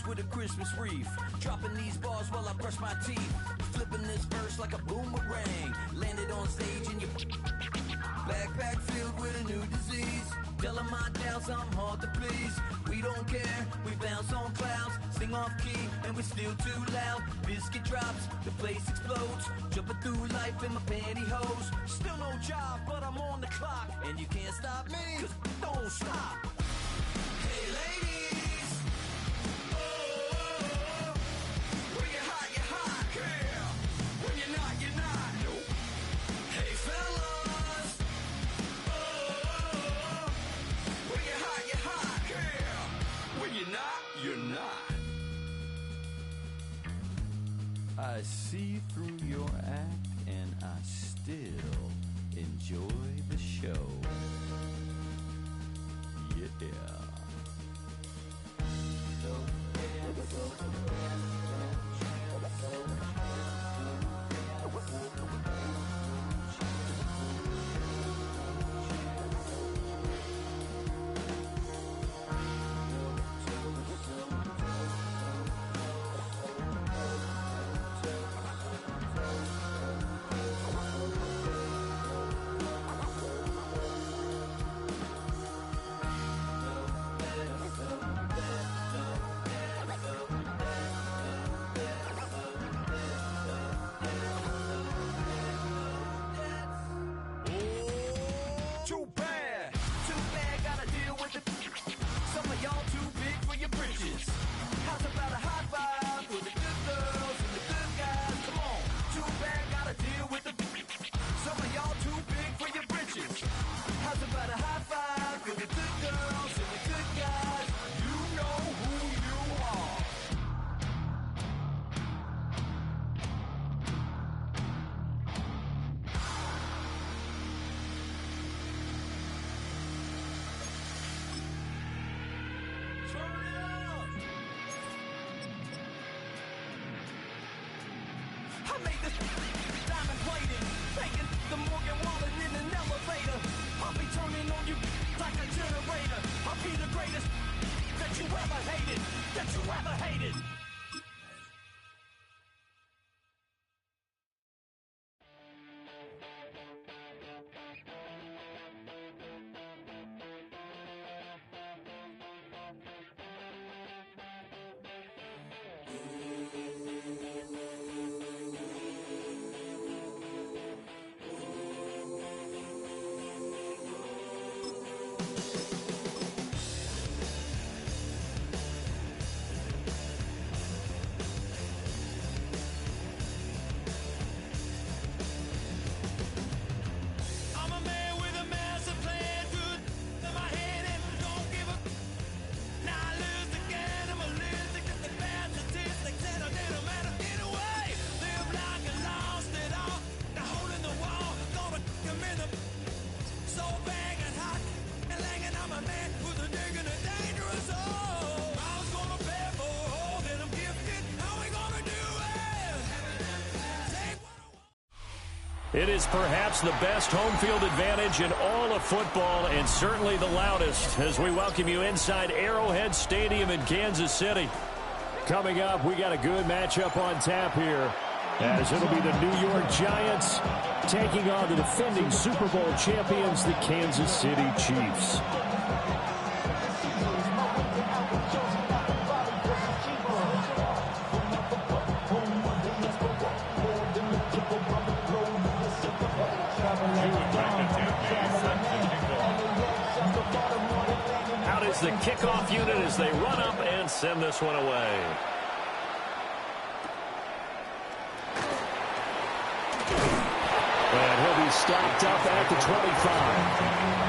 with a Christmas wreath. Dropping these bars while I brush my teeth. Flipping this verse like a boomerang. Landed on stage in your backpack filled with a new disease. Telling my doubts I'm hard to please. We don't care, we bounce on clouds. Sing off key and we're still too loud. Biscuit drops, the place explodes. Jumping through life in my pantyhose. Still no job, but I'm on the clock. And you can't stop me, cause don't stop. Hey ladies, oh, when you're hot, yeah. When you're not, you're not. Nope. Hey fellas, oh, when you're hot, yeah. When you're not, you're not. I see through your act and I still enjoy the show. Yeah. It is perhaps the best home field advantage in all of football and certainly the loudest as we welcome you inside Arrowhead Stadium in Kansas City. Coming up, we got a good matchup on tap here as it'll be the New York Giants taking on the defending Super Bowl champions, the Kansas City Chiefs. Out is the kickoff unit as they run up and send this one away. And he'll be stopped up at the 25.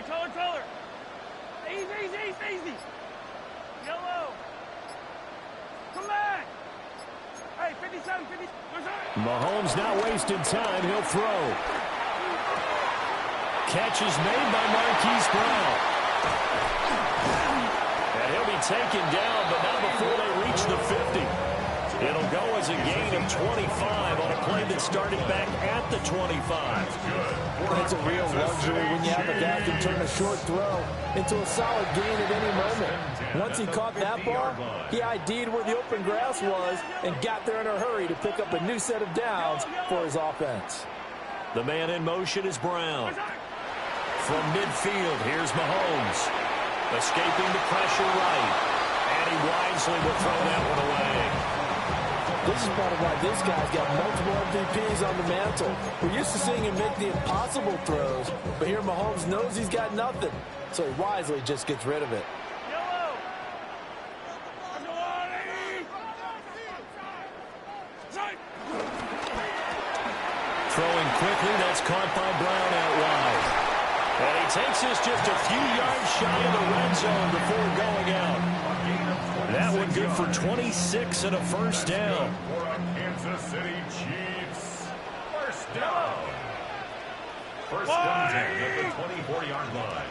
Color. Easy. Yellow. Come back. Hey, 57, 50. Mahomes not wasting time. He'll throw. Catch is made by Marquise Brown. And he'll be taken down, but not before they reach the 50. It'll go as a gain of 25 on a play that started back at the 25. It's a real luxury when you have a guy who can turn a short throw into a solid gain at any moment. Once he caught that ball, he ID'd where the open grass was and got there in a hurry to pick up a new set of downs for his offense. The man in motion is Brown. From midfield, here's Mahomes. Escaping the pressure right. And he wisely will throw that one away. This is part of why this guy's got multiple MVPs on the mantle. We're used to seeing him make the impossible throws, but here Mahomes knows he's got nothing, so he wisely just gets rid of it. Throwing quickly, that's caught by Brown out wide. And he takes us just a few yards shy of the red zone before going out. That one good for 26 and a first down. Kansas City Chiefs. First down. First down at the 24-yard line.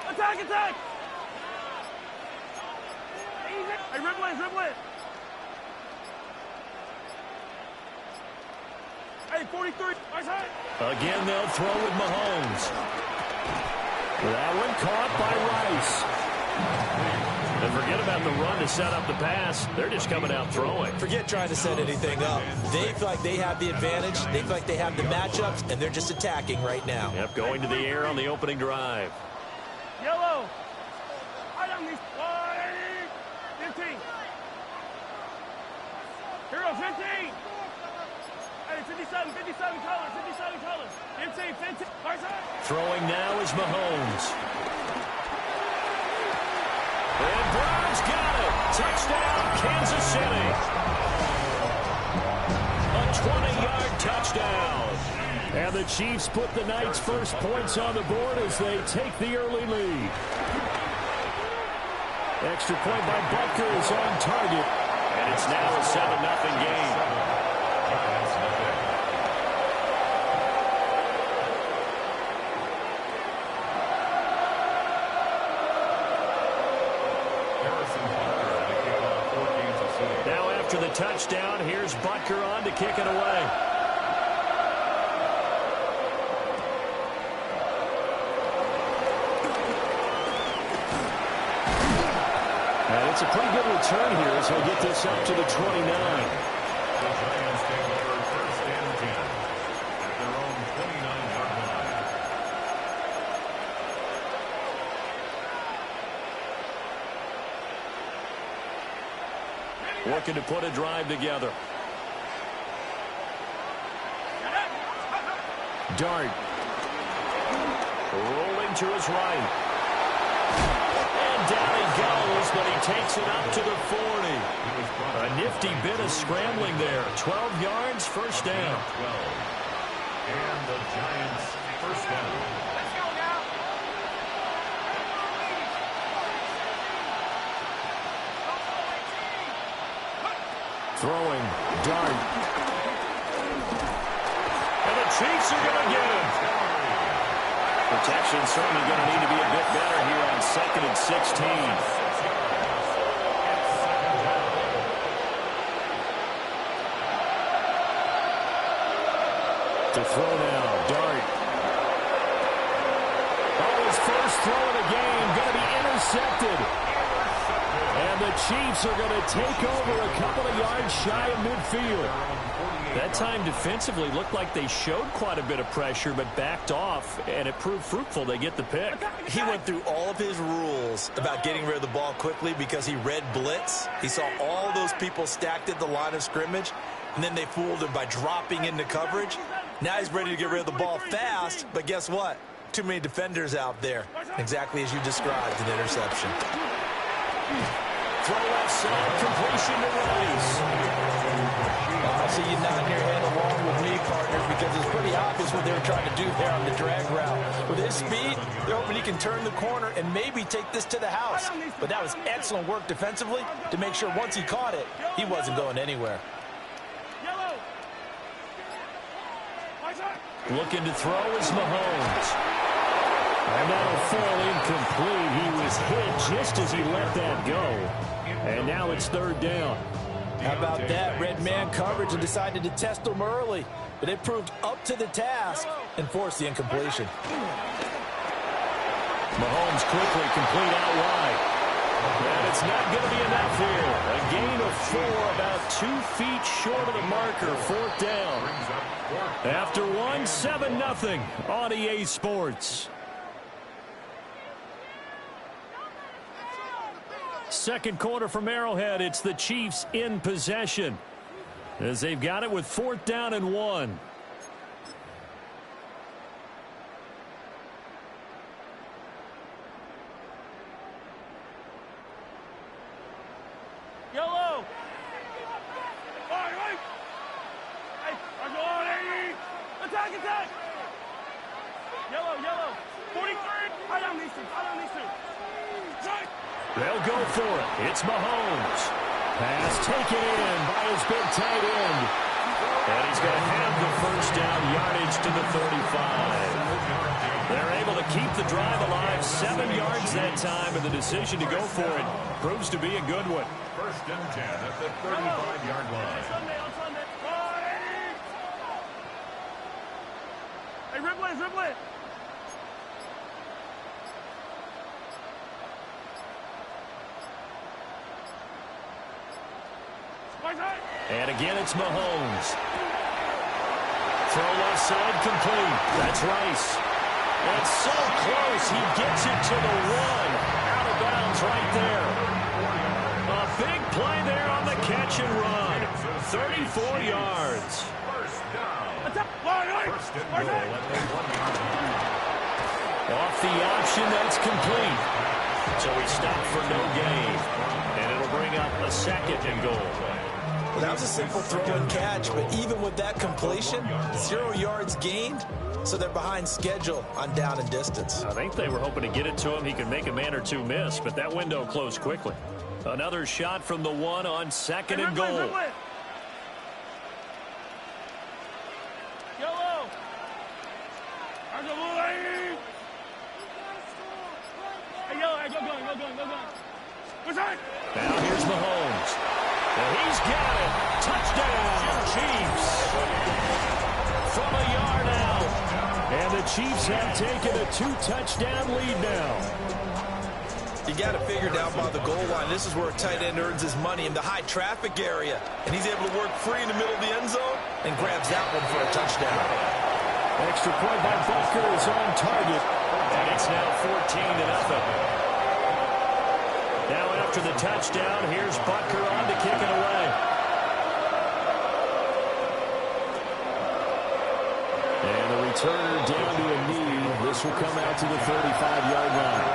Attack! Hey, dribble it. Hey, 43. Again, they'll throw with Mahomes. That one caught by Rice. And forget about the run to set up the pass. They're just coming out throwing. Forget trying to set anything up. They feel like they have the advantage. They feel like they have the matchups, and they're just attacking right now. Yep, going to the air on the opening drive. Yellow. I don't need 15. Hero, 15. Hey, 57 colors. 15. Throwing now is Mahomes. And Brown's got it. Touchdown, Kansas City. A 20-yard touchdown. And the Chiefs put the Knights' first points on the board as they take the early lead. Extra point by Butker is on target. And it's now a 7-0 game. Now after the touchdown, here's Butker on to kick it away. And it's a pretty good return here as he'll get this up to the 29. The Giants take over first and 10 at their own 29-yard line. Looking to put a drive together. Dart. Rolling to his right. And down he goes, but he takes it up to the 40. A nifty bit of scrambling there. 12 yards, first down. 12. And the Giants first down. Throwing, Dart. And the Chiefs are going to get him. Protection certainly going to need to be a bit better here on 2nd and 16. To throw now, Dart. Oh, his first throw of the game going to be intercepted. And the Chiefs are going to take over a couple of yards shy of midfield. That time defensively looked like they showed quite a bit of pressure but backed off, and it proved fruitful. They get the pick. He went through all of his rules about getting rid of the ball quickly because he read blitz. He saw all those people stacked at the line of scrimmage, and then they fooled him by dropping into coverage. Now he's ready to get rid of the ball fast, but guess what? Too many defenders out there. Exactly as you described, an interception. Throw left side, completion to Rice. I see you nodding your head along with me, partner, because it's pretty obvious what they were trying to do there on the drag route. With his speed, they're hoping he can turn the corner and maybe take this to the house. But that was excellent work defensively to make sure once he caught it, he wasn't going anywhere. Looking to throw is Mahomes. And that'll fall incomplete. He was hit just as he let that go. And now it's third down. How about that? Red man coverage and decided to test them early. But it proved up to the task and forced the incompletion. Mahomes quickly complete out wide. And it's not going to be enough here. A gain of 4, about 2 feet short of the marker. Fourth down. After 1, 7-0 on EA Sports. Second quarter from Arrowhead. It's the Chiefs in possession as they've got it with 4th down and 1. Yellow. All right. Hey, go on, Eddie. Attack. Yellow. 43. High down these two. Right. They'll go for it. It's Mahomes. Pass taken in by his big tight end. And he's going to have the first down yardage to the 35. They're able to keep the drive alive. 7 yards that time, and the decision to go for it proves to be a good one. First and 10 at the 35-yard line. Hey, Ripley. And again, it's Mahomes. Throw left side complete. That's Rice. It's so close. He gets it to the 1. Out of bounds right there. A big play there on the catch and run. 34 yards. First down. First and goal at the 1-yard line. Off the option, that's complete. So he stopped for no gain. And it'll bring up a 2nd and goal. Well, that was a simple throw and catch, but even with that completion, 0 yards gained, so they're behind schedule on down and distance. I think they were hoping to get it to him. He could make a man or two miss, but that window closed quickly. Another shot from the 1 on 2nd and goal. Yellow. Hey, yellow. Go going. Now here's Mahomes. And he's got it. Touchdown, Chiefs. From a yard out. And the Chiefs have taken a 2-touchdown lead now. You got to figure down by the goal line. This is where a tight end earns his money, in the high traffic area. And he's able to work free in the middle of the end zone and grabs that one for a touchdown. Extra point by Butker is on target. And it's now 14-0. Now after the touchdown, here's Butker on to kick it away. And the returner down to a knee. This will come out to the 35-yard line.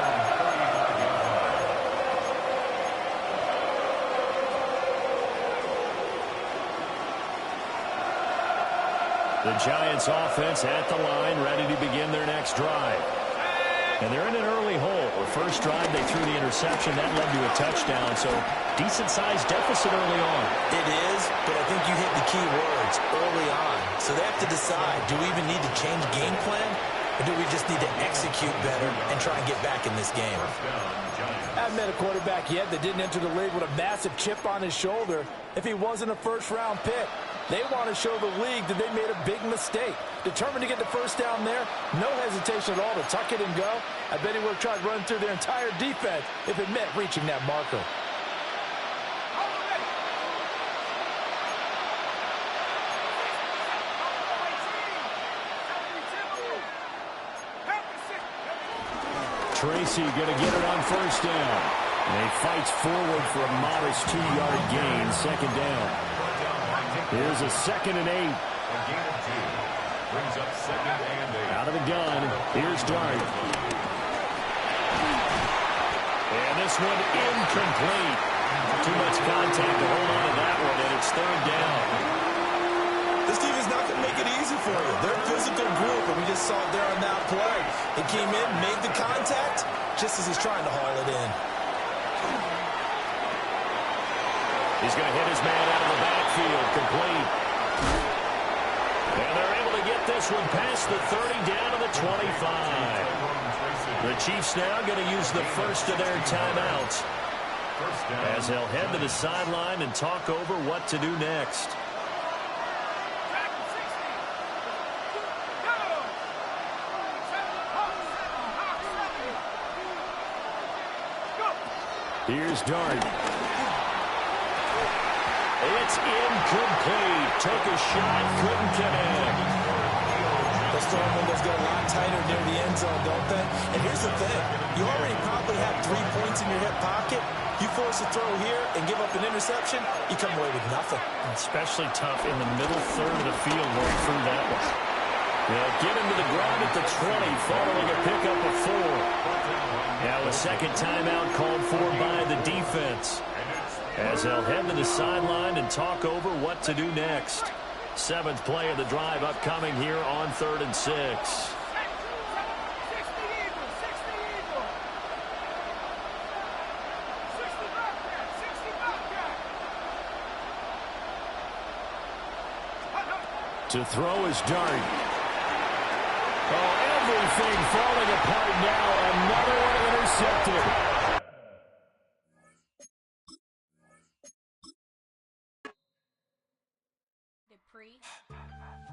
The Giants offense at the line, ready to begin their next drive. And they're in an early hole. The first drive, they threw the interception. That led to a touchdown, so decent-sized deficit early on. It is, but I think you hit the key words, early on. So they have to decide, do we even need to change game plan, or do we just need to execute better and try and get back in this game? I haven't met a quarterback yet that didn't enter the league with a massive chip on his shoulder if he wasn't a first-round pick. They want to show the league that they made a big mistake. Determined to get the first down there, no hesitation at all to tuck it and go. I bet he would have tried running through their entire defense if it meant reaching that marker. Tracy going to get it on first down. And he fights forward for a modest 2-yard gain, second down. Here's a 2nd and 8. A gain of 2. Brings up 2nd and 8. Out of the gun, here's Dart. And this one incomplete. Too much contact to hold on to that one, and it's third down. This team is not going to make it easy for you. They're a physical group. but we just saw it there on that play. He came in, made the contact, just as he's trying to haul it in. He's going to hit his man out of the backfield, complete. And they're able to get this one past the 30, down to the 25. The Chiefs now going to use the first of their timeouts, as they'll head to the sideline and talk over what to do next. Here's Dart. It's incomplete. Took a shot, couldn't connect. Those throwing windows get a lot tighter near the end zone, don't they? And here's the thing. You already probably have 3 points in your hip pocket. You force a throw here and give up an interception, you come away with nothing. Especially tough in the middle third of the field going through that one. They'll get him to the ground at the 20, following a pickup of 4. Now a second timeout called for by the defense, as they'll head to the sideline and talk over what to do next. 7th play of the drive upcoming here on 3rd and 6. To throw is Dart. Oh, everything falling apart now. Another one intercepted.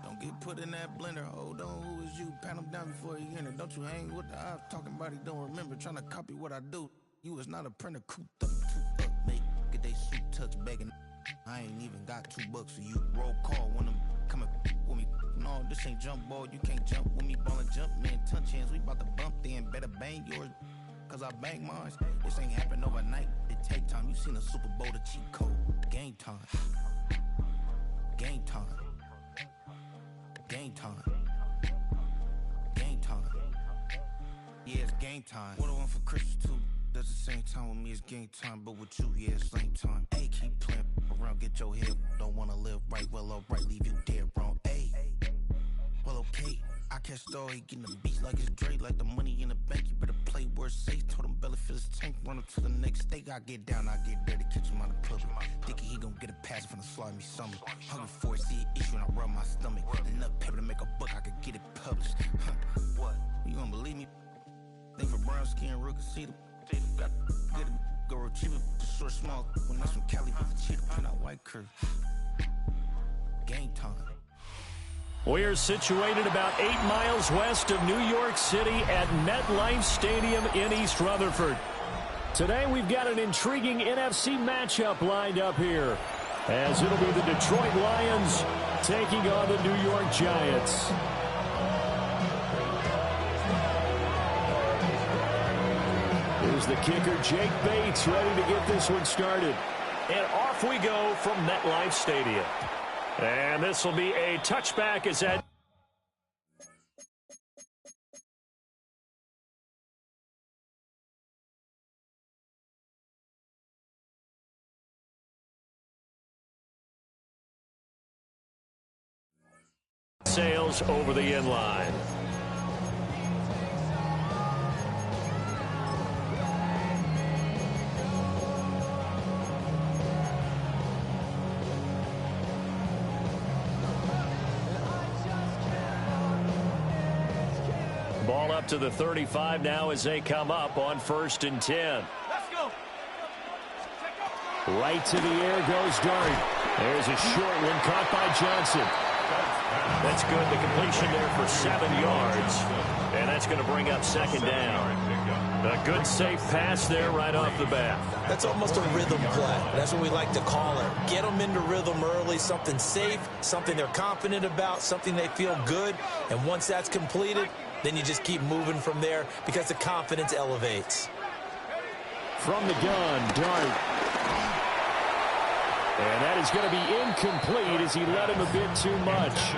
Don't get put in that blender. Hold on, who is you? Pat him down before he enter. Don't you hang with the ops talking about he don't remember. Trying to copy what I do. You is not a printer. Cooped up, make get they suit touch begging. I ain't even got $2 for you. Roll call when I'm coming with me. No, this ain't jump ball. You can't jump with me. Ballin' jump, man. Touch hands. We about to bump then. Better bang yours, cause I bang mine. This ain't happen overnight. It take time. You seen a Super Bowl, the cheat code. Game time. Game time. Game time. Game time. Yeah, it's game time. What I want for Christmas too. Does the same time with me, it's game time. But with you, yeah, it's same time. Hey, keep playing around, get your head. Don't wanna live right, well, alright, leave you dead wrong. Hey, well, okay. I catch the all, he getting the beats like it's Dre, like the money in the bank. You better play where it's safe. Told him Belly fill his tank, run up to the next stake. I get down, I get there to catch him on the public. Thinking he gon' get a pass from the slime me summer. Hungry for it, see an issue and I rub my stomach. Enough paper to make a book, I could get it published. What? You don't believe me? Think for brown skin, real can see them. Got good, go retrieve it, short, small. When that's from Cali, with the cheetah, pin out white curve. Game time. We're situated about 8 miles west of New York City at MetLife Stadium in East Rutherford. Today we've got an intriguing NFC matchup lined up here, as it'll be the Detroit Lions taking on the New York Giants. Here's the kicker, Jake Bates, ready to get this one started. And off we go from MetLife Stadium. And this will be a touchback as that... sails over the end line. Ball up to the 35 now as they come up on 1st and 10. Let's go. Right to the air goes Dart. There's a short one caught by Jaxson. That's good. The completion there for 7 yards. And that's going to bring up 2nd down. A good safe pass there right off the bat. That's almost a rhythm play. That's what we like to call it. Get them into rhythm early, something safe, something they're confident about, something they feel good. And once that's completed, then you just keep moving from there because the confidence elevates. From the gun, Dart. And that is going to be incomplete as he led him a bit too much.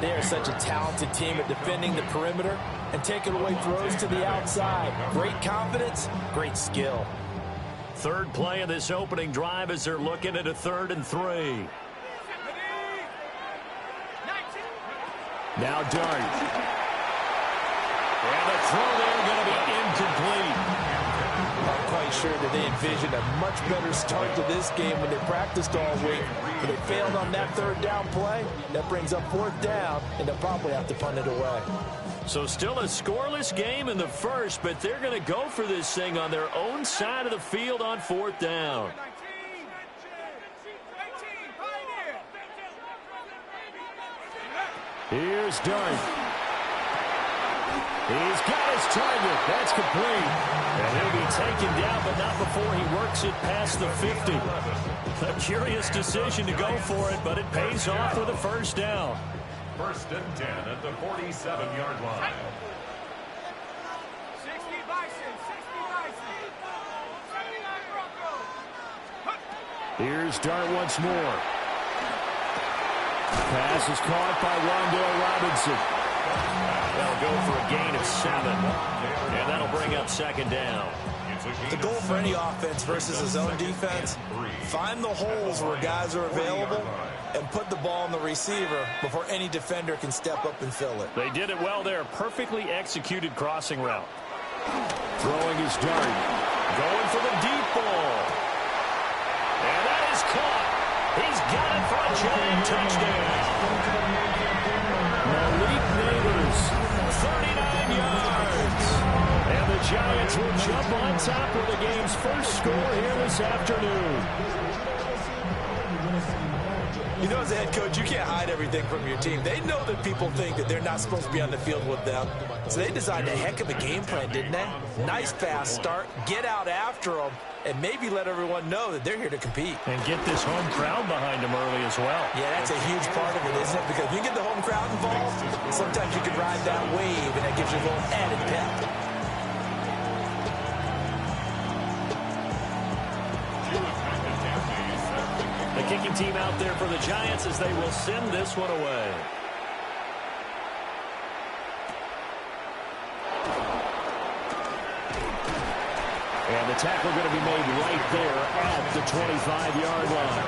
They are such a talented team at defending the perimeter and taking away throws to the outside. Great confidence, great skill. 3rd play of this opening drive as they're looking at a 3rd and 3. Now Dart. And the throw there going to be incomplete. I'm quite sure that they envisioned a much better start to this game when they practiced all week. But they failed on that third down play. That brings up fourth down, and they'll probably have to punt it away. So still a scoreless game in the first, but they're going to go for this thing on their own side of the field on fourth down. Here's Dart. He's got his target. That's complete. And he'll be taken down, but not before he works it past the 50. A curious decision to go for it, but it pays off with a first down. First and 10 at the 47-yard line. 60 Bison, 60 Bison. 79 Broncos. Here's Dart once more. Pass is caught by Wandale Robinson. They'll go for a gain of 7. And that'll bring up second down. The goal for any offense versus his own defense, find the holes where guys are available and put the ball in the receiver before any defender can step up and fill it. They did it well there. Perfectly executed crossing route. Throwing his Dart. Going for the deep ball. And that is caught. He's got it for a giant touchdown. Malik Neighbors, 39 yards. And the Giants will jump on top with the game's first score here this afternoon. You know, as a head coach, you can't hide everything from your team. They know that people think that they're not supposed to be on the field with them. So they designed a heck of a game plan, didn't they? Nice fast start, get out after them, and maybe let everyone know that they're here to compete. And get this home crowd behind them early as well. Yeah, that's a huge part of it, isn't it? Because if you get the home crowd involved, sometimes you can ride that wave, and that gives you a little added pep. The kicking team out there for the Giants as they will send this one away. And the tackle going to be made right there at the 25-yard line.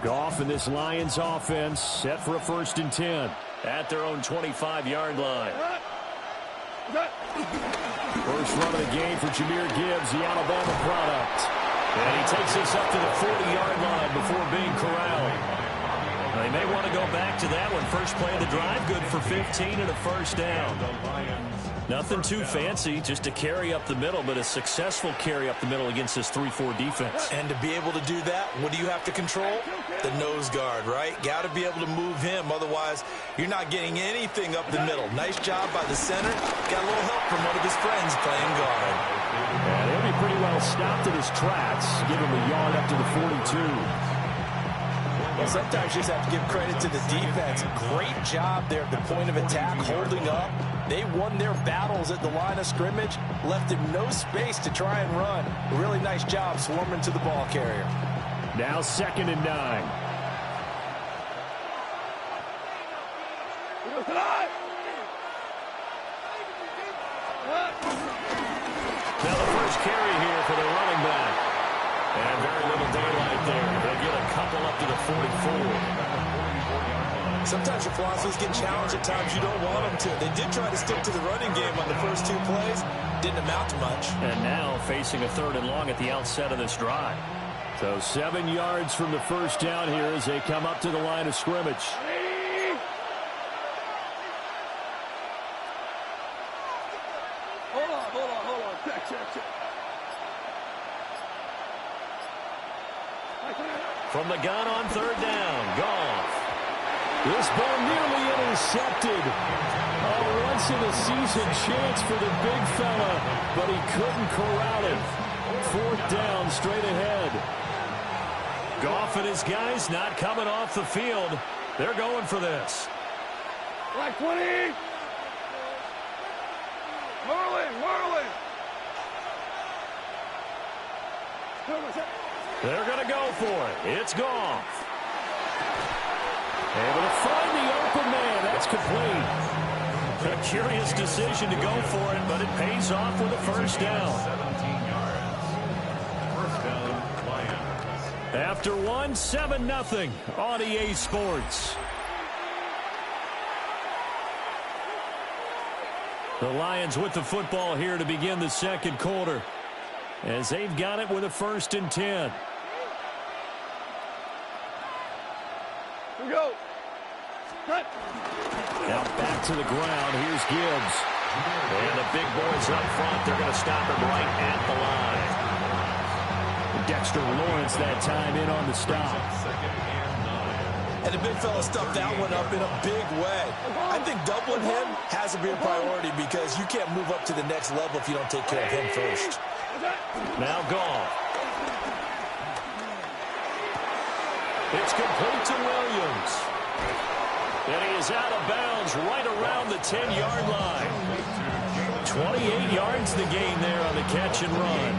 Goff and this Lions offense set for a 1st and 10 at their own 25-yard line. First run of the game for Jahmyr Gibbs, the Alabama product. And he takes this up to the 40-yard line before being corralled. They may want to go back to that one. First play of the drive, good for 15 and a first down. Nothing too fancy, just a carry up the middle, but a successful carry up the middle against this 3-4 defense. And to be able to do that, what do you have to control? The nose guard, right? Got to be able to move him. Otherwise, you're not getting anything up the middle. Nice job by the center. Got a little help from one of his friends playing guard. And he'll be pretty well stopped in his tracks. Give him a yard up to the 42. Well, sometimes you just have to give credit to the defense. Great job there at the point of attack, holding up. They won their battles at the line of scrimmage, left him no space to try and run. A really nice job swarming to the ball carrier. Now 2nd and 9. Now the first carry here for the running back. And very little daylight there. They'll get a couple up to the 44. Sometimes your philosophies get challenged at times you don't want them to. They did try to stick to the running game on the first 2 plays. Didn't amount to much. And now facing a 3rd and long at the outset of this drive. So 7 yards from the first down here as they come up to the line of scrimmage. Hold on. Check. From the gun on 3rd down, Goff. This ball nearly intercepted. A once-in-a-season chance for the big fella, but he couldn't corral it. 4th down, straight ahead. Goff and his guys not coming off the field. They're going for this. Like 20. Whirling. They're going to go for it. It's Goff. Able to find the open man. That's complete. A curious decision to go for it, but it pays off with a first down. 17 yards. First down, Lions. After one, 7-0 on EA Sports. The Lions with the football here to begin the second quarter, as they've got it with a 1st and 10. Here we go. Cut. Now back to the ground. Here's Gibbs. And the big boys up front. They're going to stop him right at the line. Dexter Lawrence that time in on the stop. And the big fella stuffed that one up in a big way. I think doubling him has to be a priority because you can't move up to the next level if you don't take care of him first. Now Goff. It's complete to Williams. And he is out of bounds right around the 10-yard line. 28 yards the gain there on the catch and run.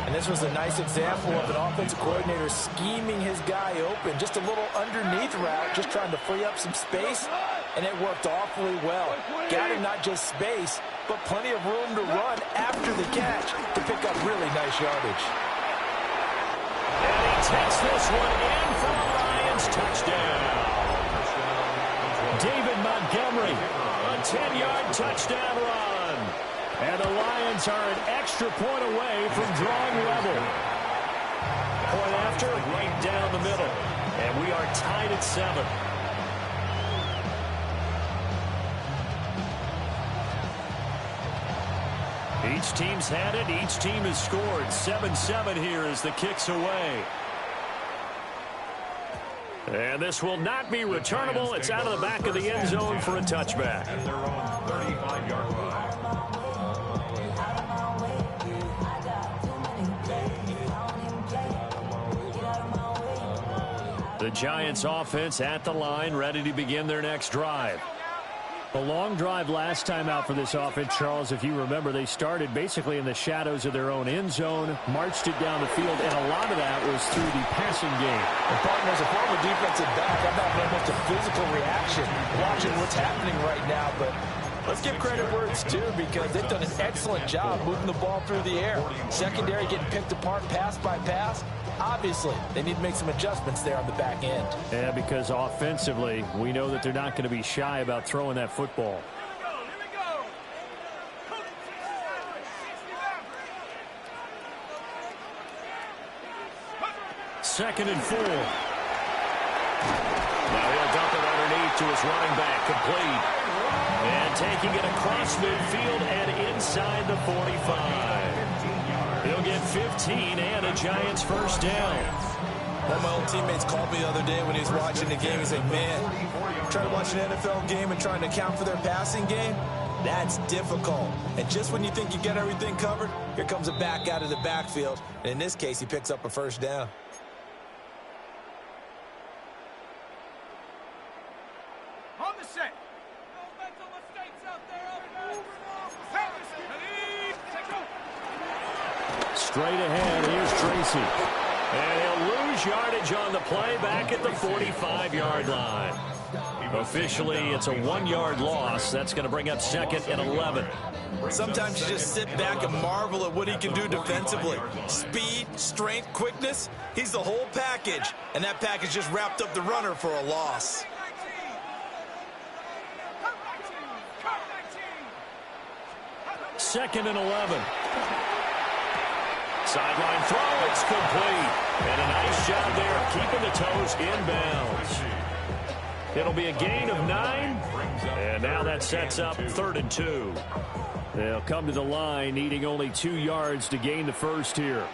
And this was a nice example of an offensive coordinator scheming his guy open. Just a little underneath route, just trying to free up some space, and it worked awfully well. Got him not just space, but plenty of room to run after the catch to pick up really nice yardage. And he takes this one in for the Lions touchdown. David Montgomery, a 10-yard touchdown run. And the Lions are an extra point away from drawing level. Point after, right down the middle. And we are tied at 7. Each team's had it. Each team has scored. 7-7 here as the kick's away. And this will not be returnable. It's out of the back of the end zone for a touchback. At their own 35-yard line. The Giants offense at the line, ready to begin their next drive. The long drive last time out for this offense, Charles, if you remember, they started basically in the shadows of their own end zone, marched it down the field, and a lot of that was through the passing game. And partners, a former defensive back, I'm having almost a physical reaction watching what's happening right now, but let's give credit where it's due because they've done an excellent job moving the ball through the air. Secondary getting picked apart pass by pass. Obviously, they need to make some adjustments there on the back end. Yeah, because offensively, we know that they're not going to be shy about throwing that football. Second and 4. Now he'll dump it underneath to his running back, complete. And taking it across midfield and inside the 45. He'll get 15 and a Giants first down. One of my old teammates called me the other day when he was watching the game. He's like, man, trying to watch an NFL game and trying to account for their passing game, that's difficult. And just when you think you get everything covered, here comes a back out of the backfield. And in this case, he picks up a first down. On the set. Straight ahead, here's Tracy. And he'll lose yardage on the play back at the 45-yard line. Officially, it's a 1-yard loss. That's going to bring up second and 11. Sometimes you just sit back and marvel at what he can do defensively. Speed, strength, quickness, he's the whole package. And that package just wrapped up the runner for a loss. Second and 11. Sideline throw, it's complete. And a nice job there of keeping the toes inbounds. It'll be a gain of 9. And now that sets up 3rd and 2. They'll come to the line needing only 2 yards to gain the first here.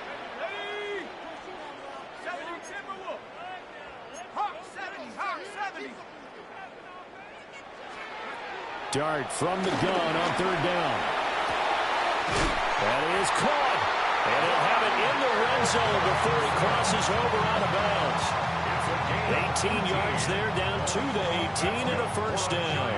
Dart from the gun on 3rd down. That is caught. And he'll have it in the red zone before he crosses over out of bounds. 18 yards there, down to the 18 and a first down.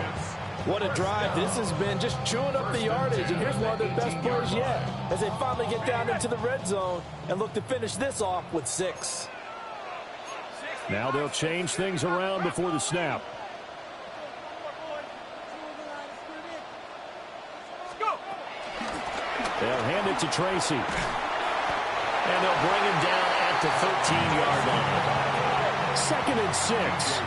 What a drive this has been, just chewing up the yardage. And here's one of their best plays yet as they finally get down into the red zone and look to finish this off with 6. Now they'll change things around before the snap. They'll hand it to Tracy. And they'll bring him down at the 13-yard line. 2nd and 6.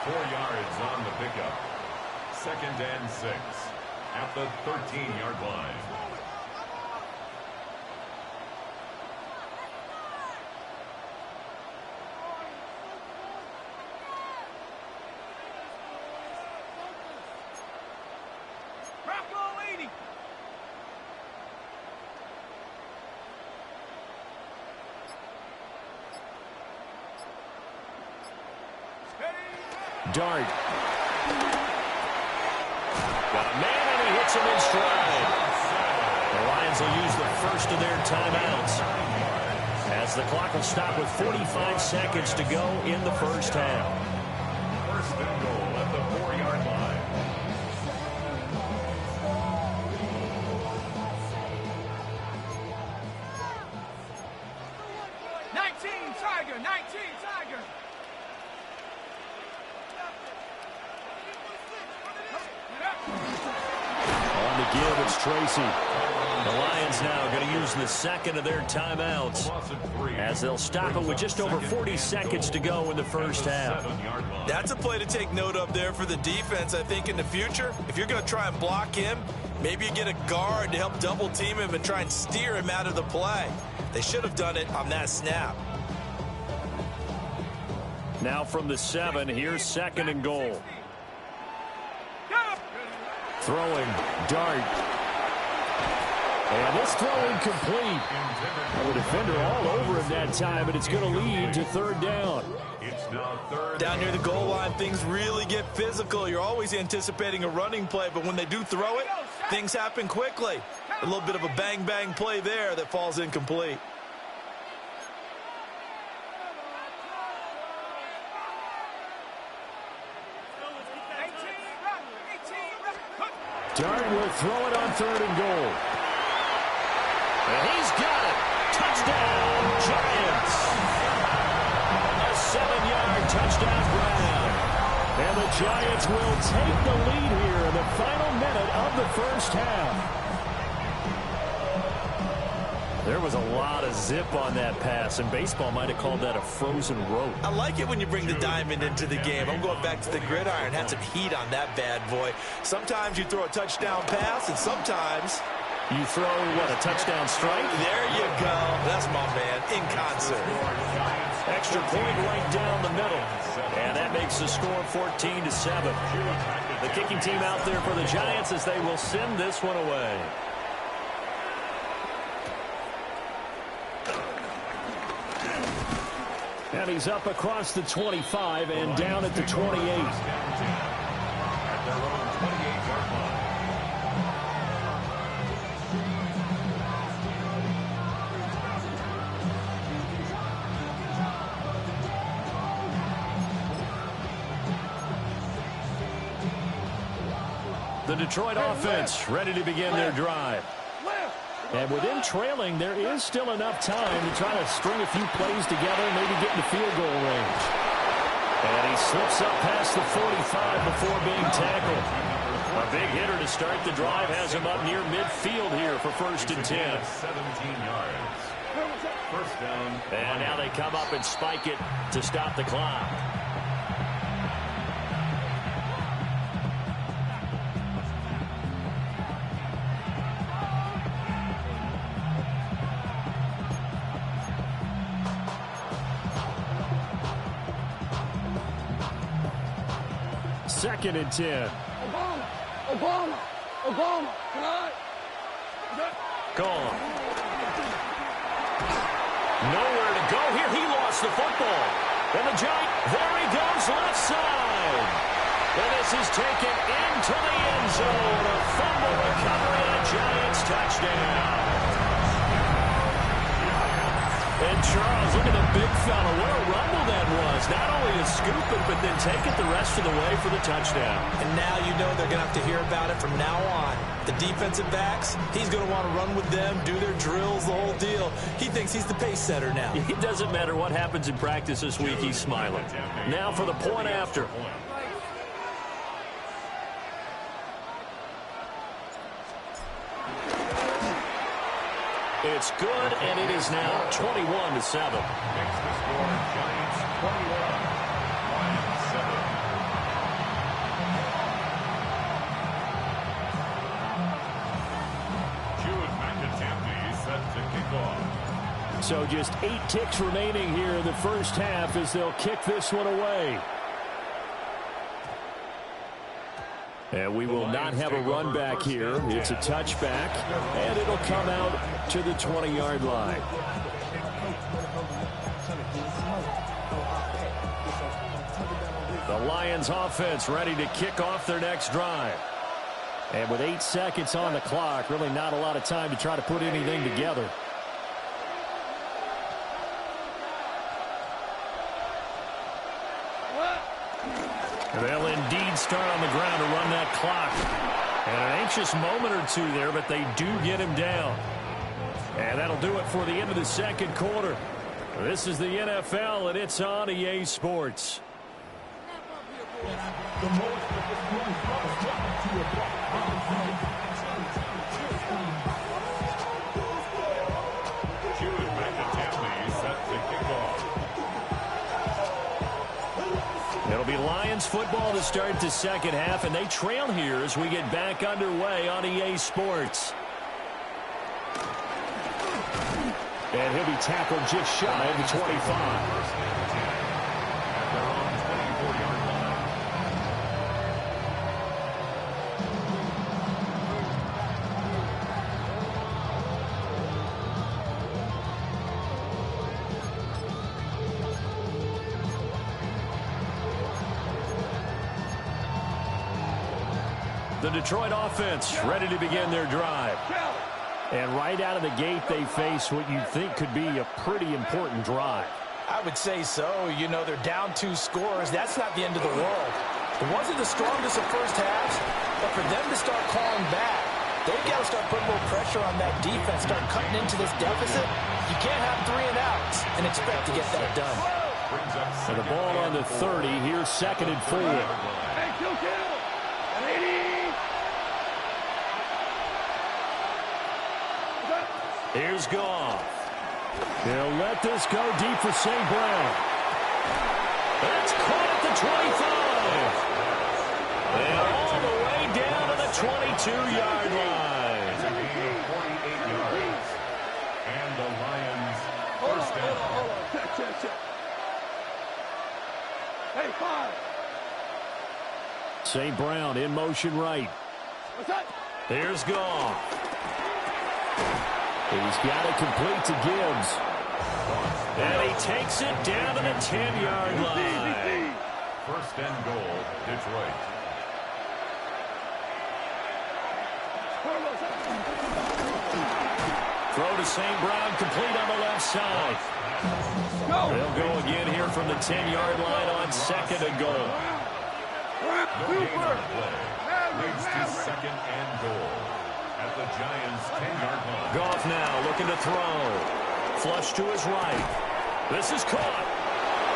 4 yards on the pickup. 2nd and 6 at the 13-yard line. Dart. Got a man, and he hits him in stride. The Lions will use the first of their timeouts, as the clock will stop with 45 seconds to go in the first half. 1st and goal at the 4-yard line. Tiger, 19, Tiger. On the give, it's Tracy. The Lions now going to use the 2nd of their timeouts, as they'll stop it with just over 40 seconds to go in the first half. That's a play to take note of there for the defense. I think in the future, if you're going to try and block him, maybe you get a guard to help double team him and try and steer him out of the play. They should have done it on that snap. Now from the 7, here's 2nd and goal. Throwing, Dart. And this throw incomplete. The defender all over him that time, but it's going to lead to 3rd down. It's now 3rd. Down near the goal line, things really get physical. You're always anticipating a running play, but when they do throw it, things happen quickly. A little bit of a bang-bang play there that falls incomplete. Dart will throw it on 3rd and goal. And he's got it. Touchdown, Giants. A 7-yard touchdown grab. And the Giants will take the lead here in the final minute of the first half. There was a lot of zip on that pass, and baseball might have called that a frozen rope. I like it when you bring the diamond into the game. I'm going back to the gridiron. Had some heat on that bad boy. Sometimes you throw a touchdown pass, and sometimes you throw, what, a touchdown strike? There you go. That's my man, in concert. Extra point right down the middle. And that makes the score 14-7. The kicking team out there for the Giants as they will send this one away. And he's up across the 25 and down at the 28. At their own 28-yard line. The Detroit offense ready to begin their drive. And with them trailing, there is still enough time to try to string a few plays together and maybe get in the field goal range. And he slips up past the 45 before being tackled. A big hitter to start the drive has him up near midfield here for 1st and 10. 17 yards. 1st down. And now they come up and spike it to stop the clock. Second and 10. Obama, tonight. Gone. Nowhere to go here. He lost the football. And the Giant, there he goes, left side. And this is taken into the end zone. A fumble recovery and a Giants touchdown. And Charles, look at the big fella. What a rumble that was. Not only a scoop it, but then take it the rest of the way for the touchdown. And now you know they're going to have to hear about it from now on. The defensive backs, he's going to want to run with them, do their drills, the whole deal. He thinks he's the pace setter now. It doesn't matter what happens in practice this week, he's smiling. Now for the point after. It's good, and it is now 21-7. Makes the score Giants 21, Lions 7. Jude McAtamney set to kick off. So just 8 ticks remaining here in the first half as they'll kick this one away. And we will not have a run back here. It's a touchback, and it'll come out to the 20-yard line. The Lions offense ready to kick off their next drive. And with 8 seconds on the clock, really not a lot of time to try to put anything together. They'll indeed start on the ground to run that clock. And an anxious moment or two there, but they do get him down. And that'll do it for the end of the second quarter. This is the NFL, and it's on EA Sports. Jude McAtamney set to kick off. It'll be Lions football to start the second half, and they trail here as we get back underway on EA Sports. And he'll be tackled just shy of the 25. The Detroit offense ready to begin their drive. And right out of the gate, they face what you'd think could be a pretty important drive. I would say so. You know, they're down 2 scores. That's not the end of the world. It wasn't the strongest of first halves, but for them to start clawing back, they've got to start putting a little pressure on that defense, start cutting into this deficit. You can't have 3 and outs and expect to get that done. And the ball on the 30. Here's 2nd and 4. Hey, kill. 80. Here's Goff. They'll let this go deep for St. Brown. That's caught at the 25. And all the way down to the 22-yard line. 48 yards. And the Lions first down. Hold on. Check. Hey, 5. St. Brown in motion right. What's that? Here's Goff. He's got it complete to Gibbs. And he takes it down to the 10-yard line. First and goal, Detroit. Throw to St. Brown, complete on the left side. They'll go again here from the 10-yard line on 2nd and goal. No gain on the play. Leads to 2nd and goal at the Giants' 10-yard line. Goff now looking to throw. Flush to his right. This is caught.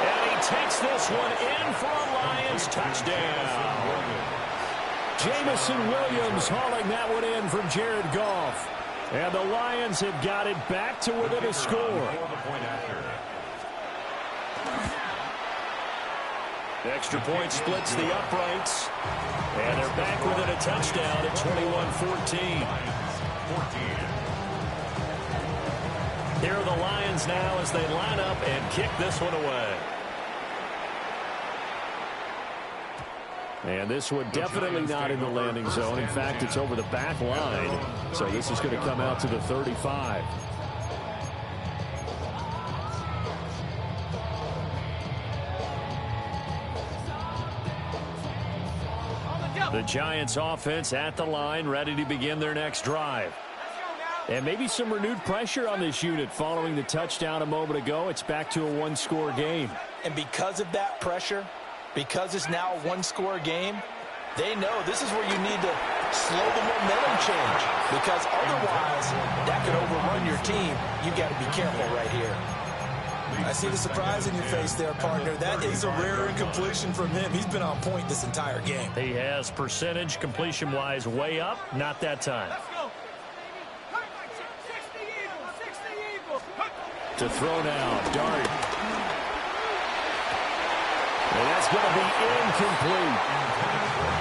And he takes this one in for a Lions touchdown. Jamison Williams hauling that one in from Jared Goff. And the Lions have got it back to within a score. The extra point splits the uprights. And they're back within a touchdown at 21-14. Here are the Lions now as they line up and kick this one away. And this one definitely not in the landing zone. In fact, it's over the back line. So this is going to come out to the 35. The Giants offense at the line, ready to begin their next drive. And maybe some renewed pressure on this unit following the touchdown a moment ago. It's back to a one-score game. And because of that pressure, because it's now a one-score game, they know this is where you need to slow the momentum change, because otherwise that could overrun your team. You've got to be careful right here. I see the surprise in your face there, partner. That is a rare incompletion from him. He's been on point this entire game. He has percentage completion-wise way up. Not that time. To throw now, Dart. And that's going to be incomplete.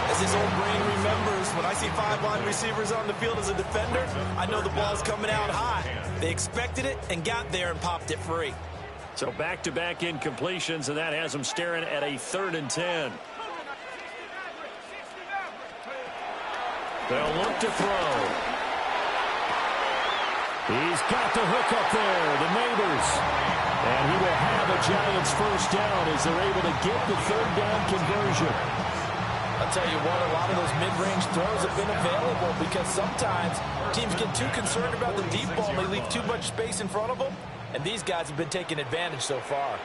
As his old brain remembers, when I see 5 wide receivers on the field as a defender, I know the ball's coming out high. They expected it and got there and popped it free. So back-to-back incompletions, and that has them staring at a 3rd and 10. They'll look to throw. He's got the hook up there, the neighbors. And he will have a Giants first down as they're able to get the 3rd down conversion. I'll tell you what, a lot of those mid-range throws have been available because sometimes teams get too concerned about the deep ball and they leave too much space in front of them. And these guys have been taking advantage so far.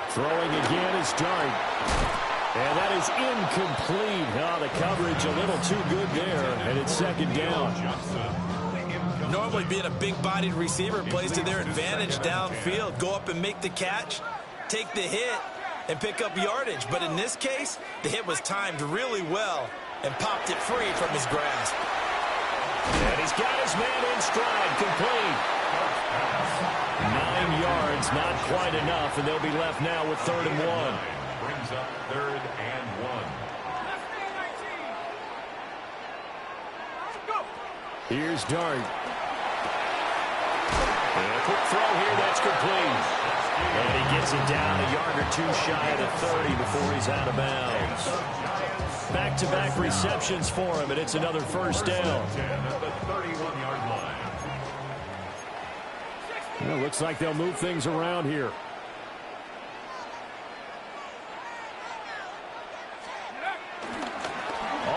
Throwing again is Dart. And that is incomplete. Oh, the coverage a little too good there, and it's 2nd down. Normally being a big-bodied receiver plays to their advantage downfield. Go up and make the catch, take the hit, and pick up yardage. But in this case, the hit was timed really well and popped it free from his grasp. And he's got his man in stride, complete. 9 yards, not quite enough, and they'll be left now with 3rd and 1. Brings up 3rd and 1. Here's Dart. And a quick throw here, that's complete. And he gets it down a yard or 2 shy of the 30 before he's out of bounds. Back-to-back receptions for him, and it's another first down. At the 31-yard line. Well, looks like they'll move things around here.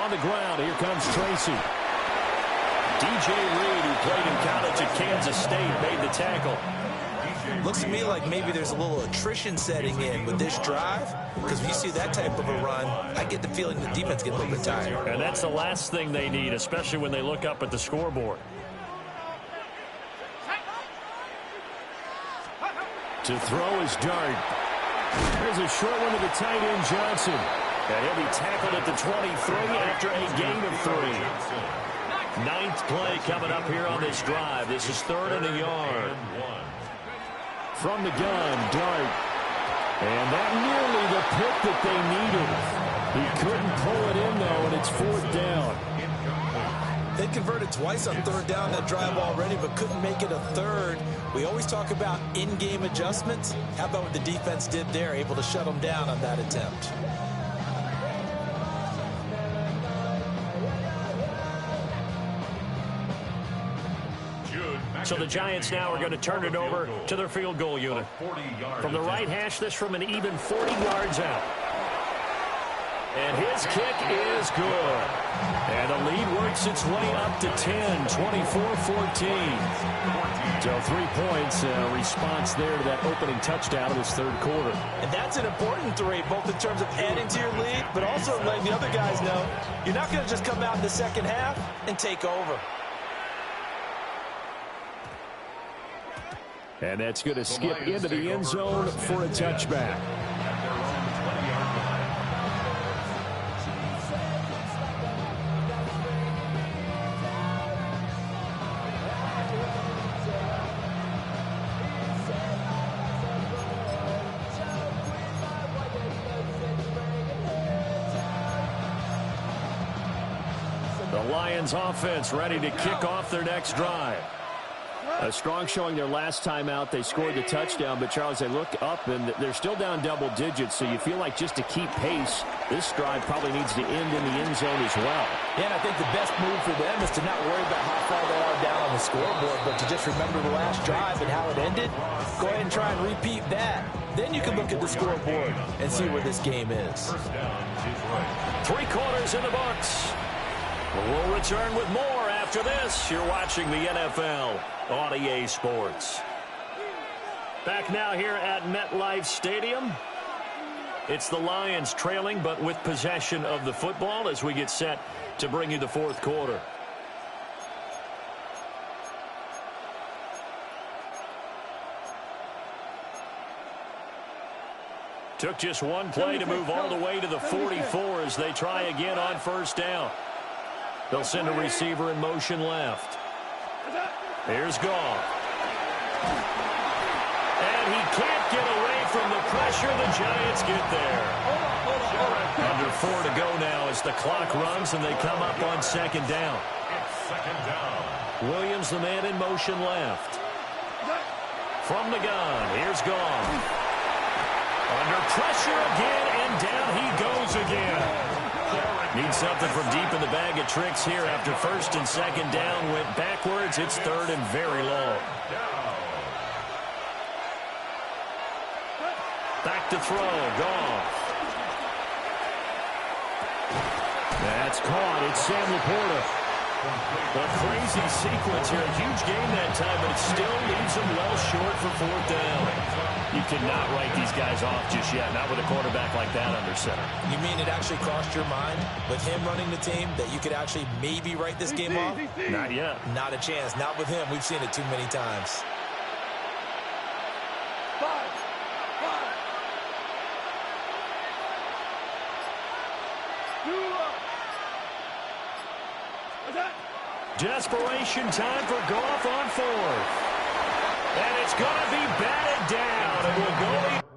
On the ground, here comes Tracy. DJ Reed, who played in college at Kansas State, made the tackle. Looks to me like maybe there's a little attrition setting in with this drive, because when you see that type of a run, I get the feeling the defense gets a little bit tired. And that's the last thing they need, especially when they look up at the scoreboard. To throw is Dart. There's a short one to the tight end, Jaxson. And he'll be tackled at the 23 after a gain of 3. 9th play coming up here on this drive. This is 3rd and a yard. From the gun, Dart. And that nearly the pick that they needed. He couldn't pull it in, though, and it's 4th down. They converted twice on 3rd down that drive already, but couldn't make it a 3rd. We always talk about in-game adjustments. How about what the defense did there, able to shut them down on that attempt? So the Giants now are going to turn it over to their field goal unit. From the right hash, this from an even 40 yards out. And his kick is good. And the lead works its way up to 10, 24-14. So 3 points, response there to that opening touchdown in this 3rd quarter. And that's an important 3, both in terms of adding to your lead, but also letting the other guys know you're not going to just come out in the 2nd half and take over. And that's going to skip into the end zone for a touchback. The Lions offense ready to kick off their next drive. A strong showing their last time out. They scored the touchdown, but, Charles, they look up, and they're still down double digits, so you feel like just to keep pace, this drive probably needs to end in the end zone as well. Yeah, and I think the best move for them is to not worry about how far they are down on the scoreboard, but to just remember the last drive and how it ended. Go ahead and try and repeat that. Then you can look at the scoreboard and see where this game is. 3 quarters in the books. We'll return with more after this. You're watching the NFL on EA Sports. Back now here at MetLife Stadium. It's the Lions trailing, but with possession of the football as we get set to bring you the fourth quarter. Took just one play to move all the way to the 44 as they try again on first down. They'll send a receiver in motion left. Here's Goff. And he can't get away from the pressure. The Giants get there. Under 4 to go now as the clock runs and they come up on second down. Second down. Williams, the man in motion left. From the gun, here's Goff. Under pressure again, and down he goes again. Needs something from deep in the bag of tricks here after first and second down went backwards. It's third and very long. Back to throw, Goff. That's caught. It's Sam Laporta. A crazy sequence here. A huge game that time, but it still leaves them well short for fourth down. You cannot write these guys off just yet, not with a quarterback like that under center. You mean it actually crossed your mind with him running the team that you could actually maybe write this game off? Not yet. Not a chance. Not with him. We've seen it too many times. Desperation time for Goff on fourth. And it's going to be batted down. And we'll go.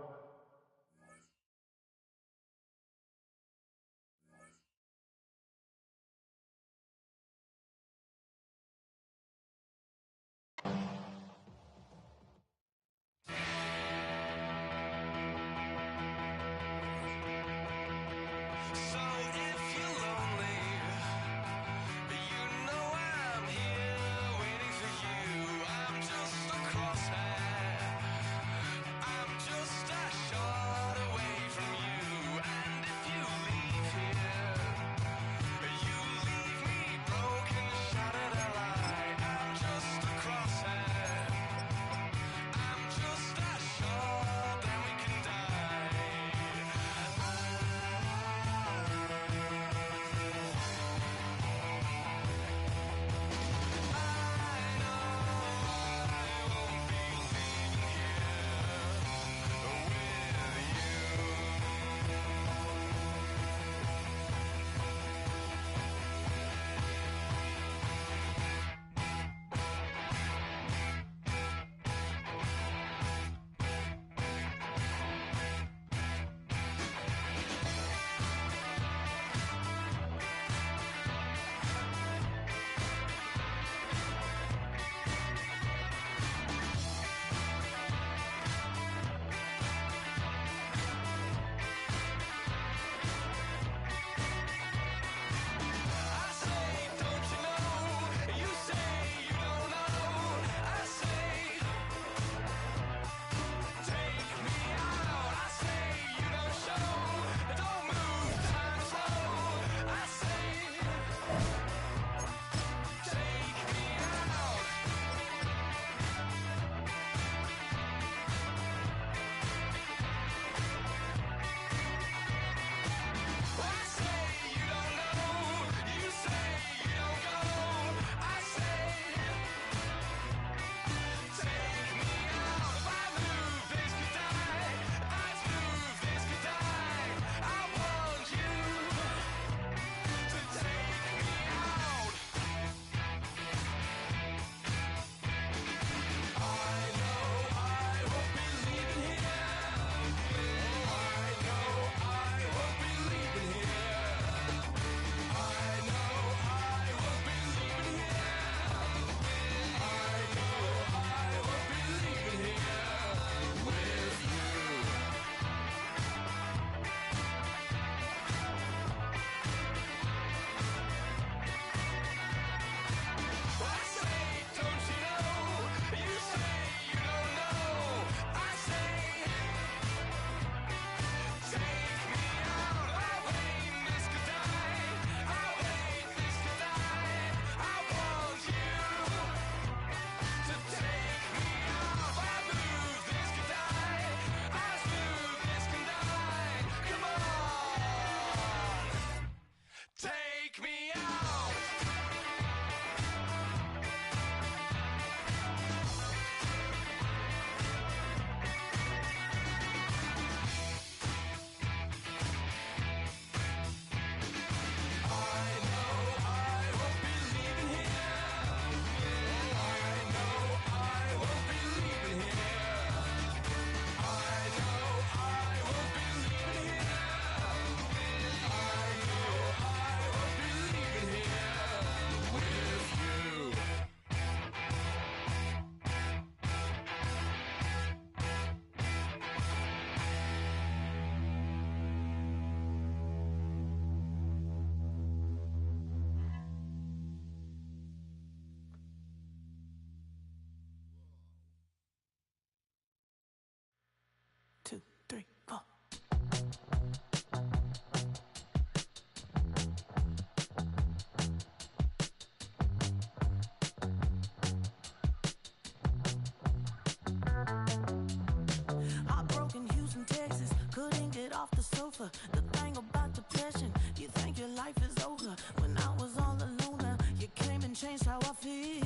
over. The thing about depression, you think your life is over. When I was all alone, you came and changed how I feel.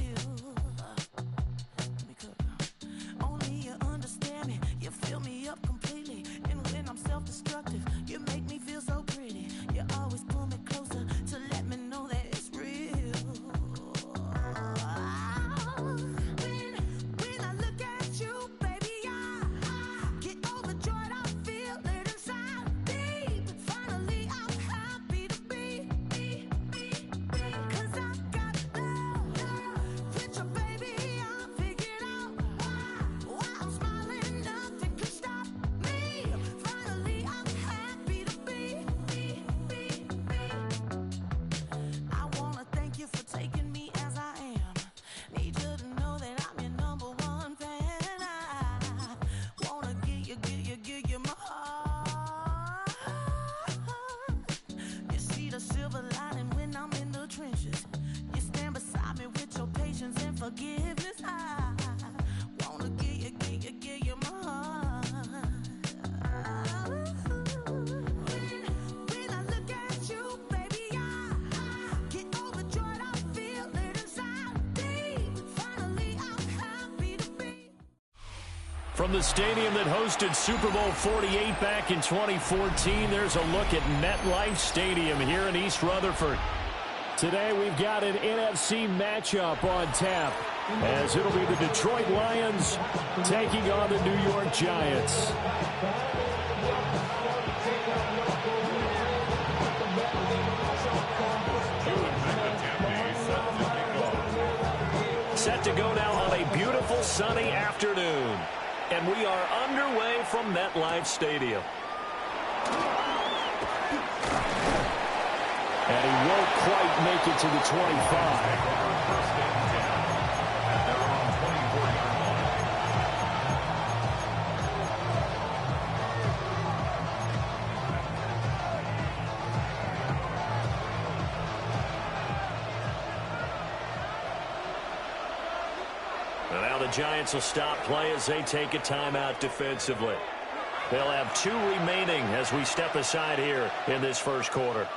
Let me cook. Only you understand me, you fill me up completely. And when I'm self-destructive, you make me feel so pretty. You always pull me closer to let me know that it's real. When I look at you, baby, I get overjoyed. I feel it inside me. Finally, I'm happy to be. 'Cause I got love with your baby. I figured out why I'm smiling. Nothing can stop me. Finally, I'm happy to be. I wanna thank you for taking me as I am. Need you to know that I'm your number one fan. I wanna give you my heart. You see the silver lining when I'm in the trenches. You stand beside me with your patience and forgiveness. I wanna give you my heart. When I look at you, baby, I get overjoyed. I feel it inside me. Finally, I'm happy to be. From the stadium that hosted Super Bowl 48 back in 2014, there's a look at MetLife Stadium here in East Rutherford. Today we've got an NFC matchup on tap, as it'll be the Detroit Lions taking on the New York Giants. Set to go now on a beautiful sunny afternoon. And we are underway from MetLife Stadium. And he won't quite make it to the 25. And now the Giants will stop play as they take a timeout defensively. They'll have 2 remaining as we step aside here in this first quarter.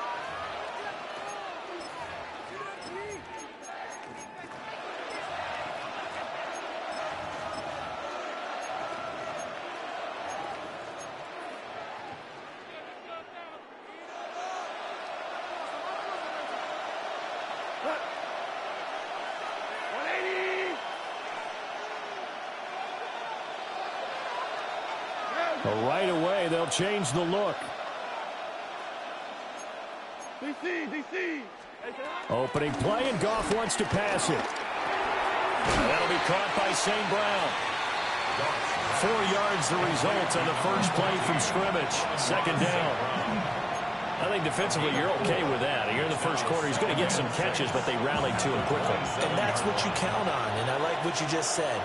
Right away, they'll change the look. DC. Opening play, and Goff wants to pass it. That'll be caught by St. Brown. 4 yards the result on the first play from scrimmage. Second down. I think defensively you're okay with that. Here in the first quarter, he's going to get some catches, but they rallied to him quickly. And that's what you count on, and I like what you just said.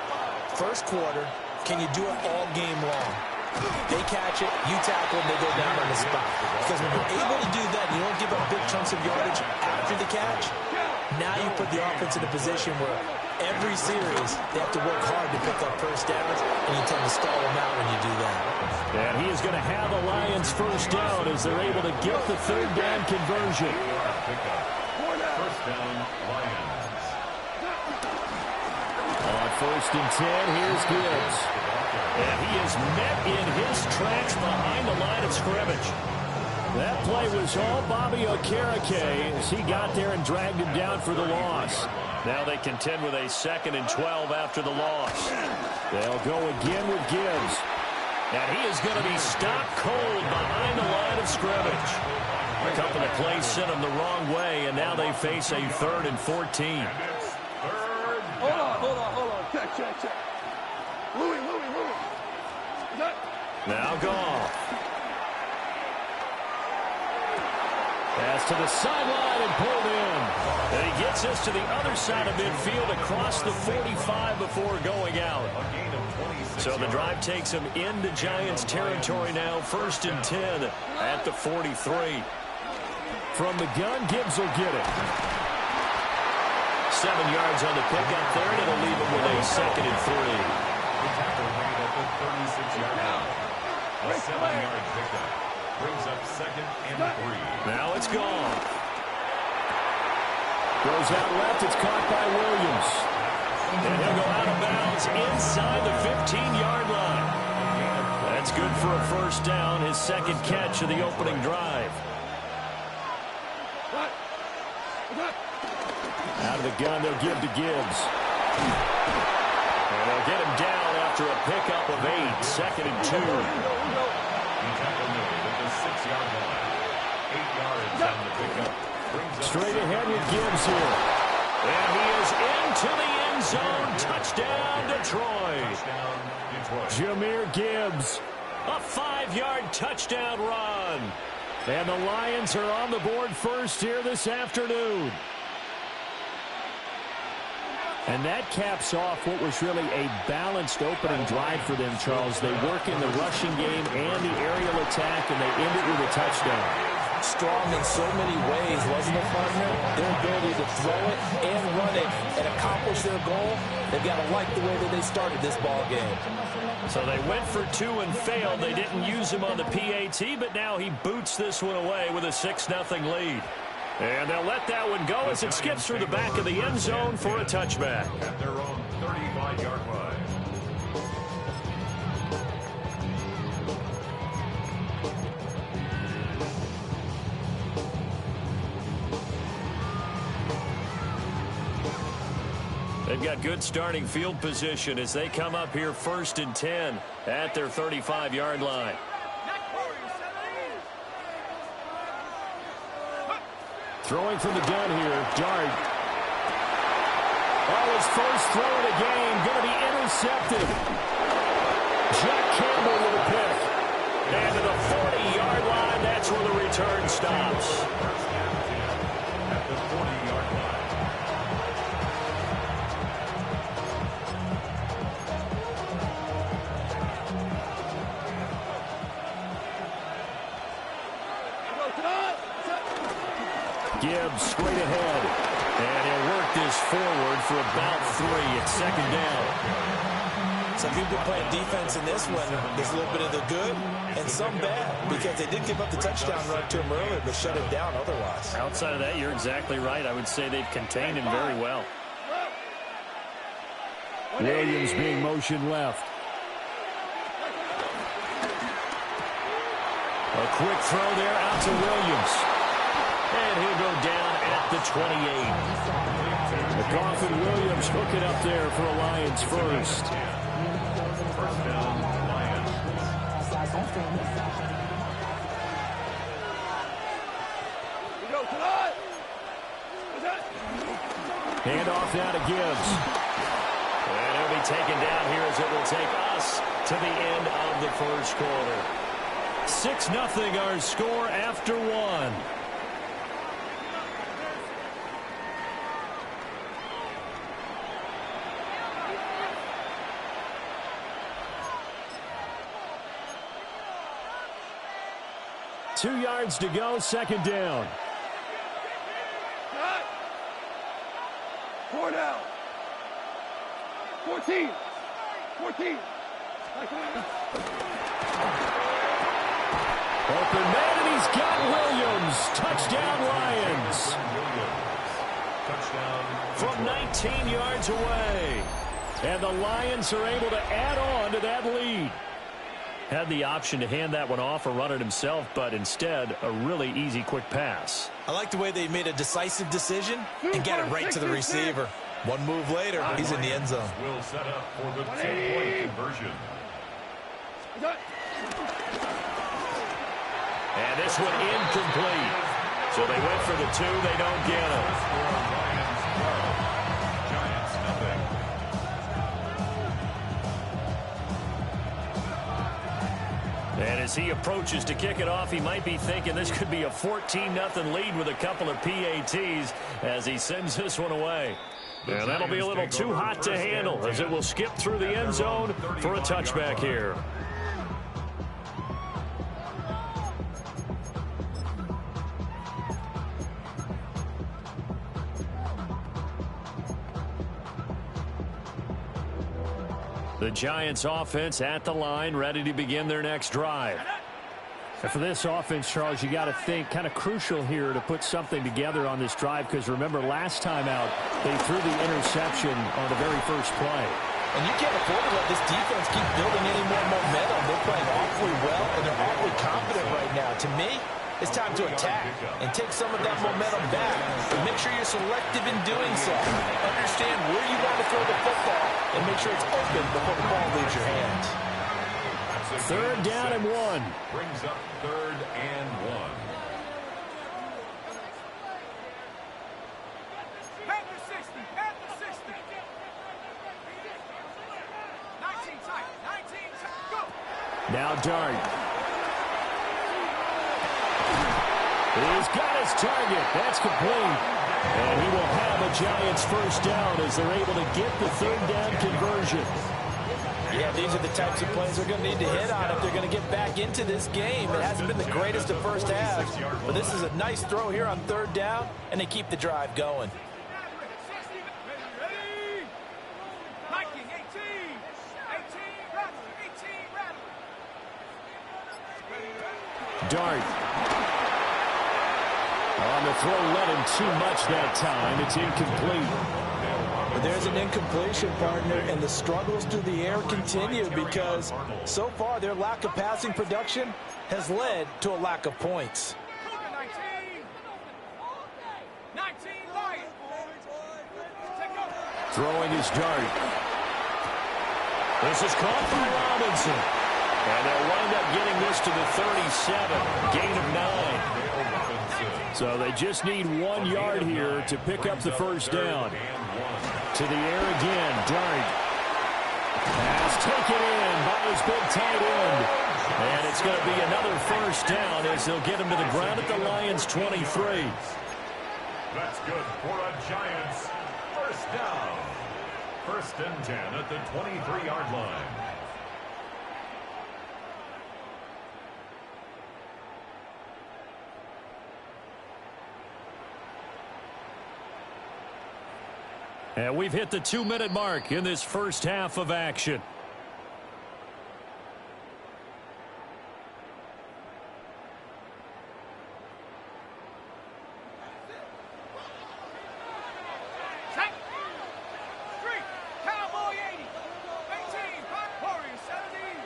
First quarter, can you do it all game long? They catch it, you tackle them, they go down on the spot. Because when you're able to do that, you don't give up big chunks of yardage after the catch. Now you put the offense in a position where every series they have to work hard to pick up first downs, and you tend to stall them out when you do that. And he is going to have the Lions first down as they're able to get the third down conversion. First down, Lions. On first and 10, here's Gibbs. And he is met in his tracks behind the line of scrimmage. That play was all Bobby Okereke as he got there and dragged him down for the loss. Now they contend with a 2nd and 12 after the loss. They'll go again with Gibbs. And he is going to be stopped cold behind the line of scrimmage. A couple of plays sent him the wrong way, and now they face a 3rd and 14. Hold on. Check. Louis. Now Goff. Pass to the sideline and pulled in. And he gets us to the other side of midfield across the 45 before going out. So the drive takes him into Giants territory now. 1st and 10 at the 43. From the gun, Gibbs will get it. 7 yards on the pickup there, and it'll leave him with a 2nd and 3. The tackle made at the 36-yard line. A 7-yard pickup brings up Goes out left. It's caught by Williams. And he'll go out of bounds inside the 15-yard line. That's good for a first down, his second catch of the opening drive. Out of the gun, they'll give to Gibbs. And they'll get him down after a pickup of 8, second and 2. He tackled Miller at the 6-yard line. 8 yards on the pickup. Straight ahead with Gibbs here. And he is into the end zone. Touchdown, Detroit. Jahmyr Gibbs. A 5-yard touchdown run. And the Lions are on the board first here this afternoon. And that caps off what was really a balanced opening drive for them, Charles. They work in the rushing game and the aerial attack, and they end it with a touchdown. Strong in so many ways, wasn't it, partner? Their ability to throw it and run it and accomplish their goal, they've got to like the way that they started this ball game. So they went for 2 and failed. They didn't use him on the PAT, but now he boots this one away with a 6-0 lead. And they'll let that one go as it skips through the back of the end zone for a touchback. At their own 35-yard line. They've got good starting field position as they come up here 1st and 10 at their 35-yard line. Throwing from the gun here, Dart. Oh, his first throw of the game, going to be intercepted. Jack Campbell with a pick. And to the 40-yard line, that's where the return stops. At the 40-yard line. Gibbs straight ahead. And he'll work this forward for about 3 at 2nd down. Some people playing defense in this one. There's a little bit of the good and some bad because they did give up the touchdown run to him earlier but shut it down otherwise. Outside of that, you're exactly right. I would say they've contained him very well. Williams being motioned left. A quick throw there out to Williams. And he'll go down at the 28. McGough and Williams hook it up there for a Lions first. First down, Lions. Hand off now to Gibbs. And he'll be taken down here as it will take us to the end of the first quarter. 6-0 our score after 1. Two yards to go, 2nd down. 4 down. 14. 14. Open man, and he's got Williams. Touchdown, Lions. Touchdown. From 19 yards away. And the Lions are able to add on to that lead. Had the option to hand that one off or run it himself, but instead, a really easy, quick pass. I like the way they made a decisive decision and got it right to the receiver. One move later, he's in the end zone. Will set up for the 2-point conversion. And this one incomplete. So they went for the 2, they don't get it. Lions 12, Giants nothing. And as he approaches to kick it off, he might be thinking this could be a 14-0 lead with a couple of PATs as he sends this one away. And that'll be a little too hot to handle as it will skip through the end zone for a touchback here. The Giants offense at the line, ready to begin their next drive. And for this offense, Charles, you got to think kind of crucial here to put something together on this drive, because remember last time out they threw the interception on the very first play. And you can't afford to let this defense keep building any more momentum. They're playing awfully well, and they're awfully confident right now. To me, it's time to attack and take some of that momentum back. But make sure you're selective in doing so. Understand where you want to throw the football and make sure it's open before the ball leaves your hands. Third down and 1. Brings up 3rd and 1. At the 60, at the 60. 19 tight, 19 tight, go. Now Dart. He's got his target. That's complete. And he will have a Giants first down as they're able to get the third down conversion. Yeah, these are the types of plays they're going to need to hit on if they're going to get back into this game. It hasn't been the greatest of first halves, but this is a nice throw here on third down, and they keep the drive going. Ready? Viking, 18. 18, rattle, 18, rattle. Dart. On the throw, led him too much that time. It's incomplete. But there's an incompletion, partner, and the struggles through the air continue because so far their lack of passing production has led to a lack of points. 19. 19, Lions. Take over. Throwing his Dart. This is caught by Robinson. And they'll wind up getting this to the 37. Gain of 9. So they just need 1 yard here to pick up the first down. To the air again, Dart. Pass taken in by his big tight end. And it's going to be another first down as they'll get him to the ground at the Lions' 23. That's good for a Giants first down. 1st and 10 at the 23-yard line. And we've hit the 2-minute mark in this first half of action. Check. 3, Cowboy 80. 18, Warriors 70.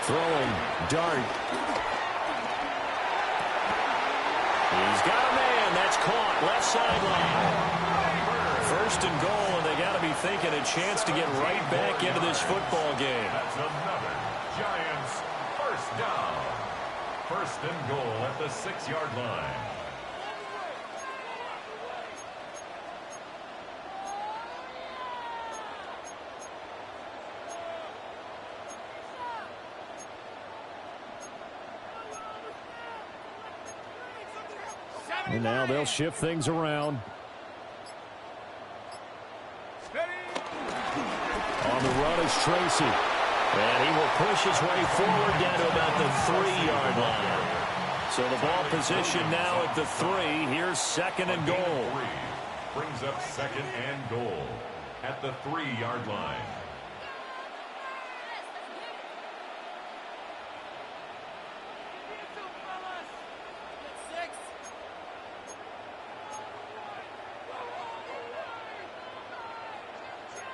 Throwing, Dart. He's got a man. That's caught. Left sideline. 1st and goal, and they got to be thinking a chance to get right back into this football game. That's another Giants first down. 1st and goal at the 6-yard line. And now they'll shift things around. On the run is Tracy. And he will push his way forward down to about the 3-yard line. So the ball position now at the 3. Here's 2nd and goal. Brings up 2nd and goal at the 3-yard line.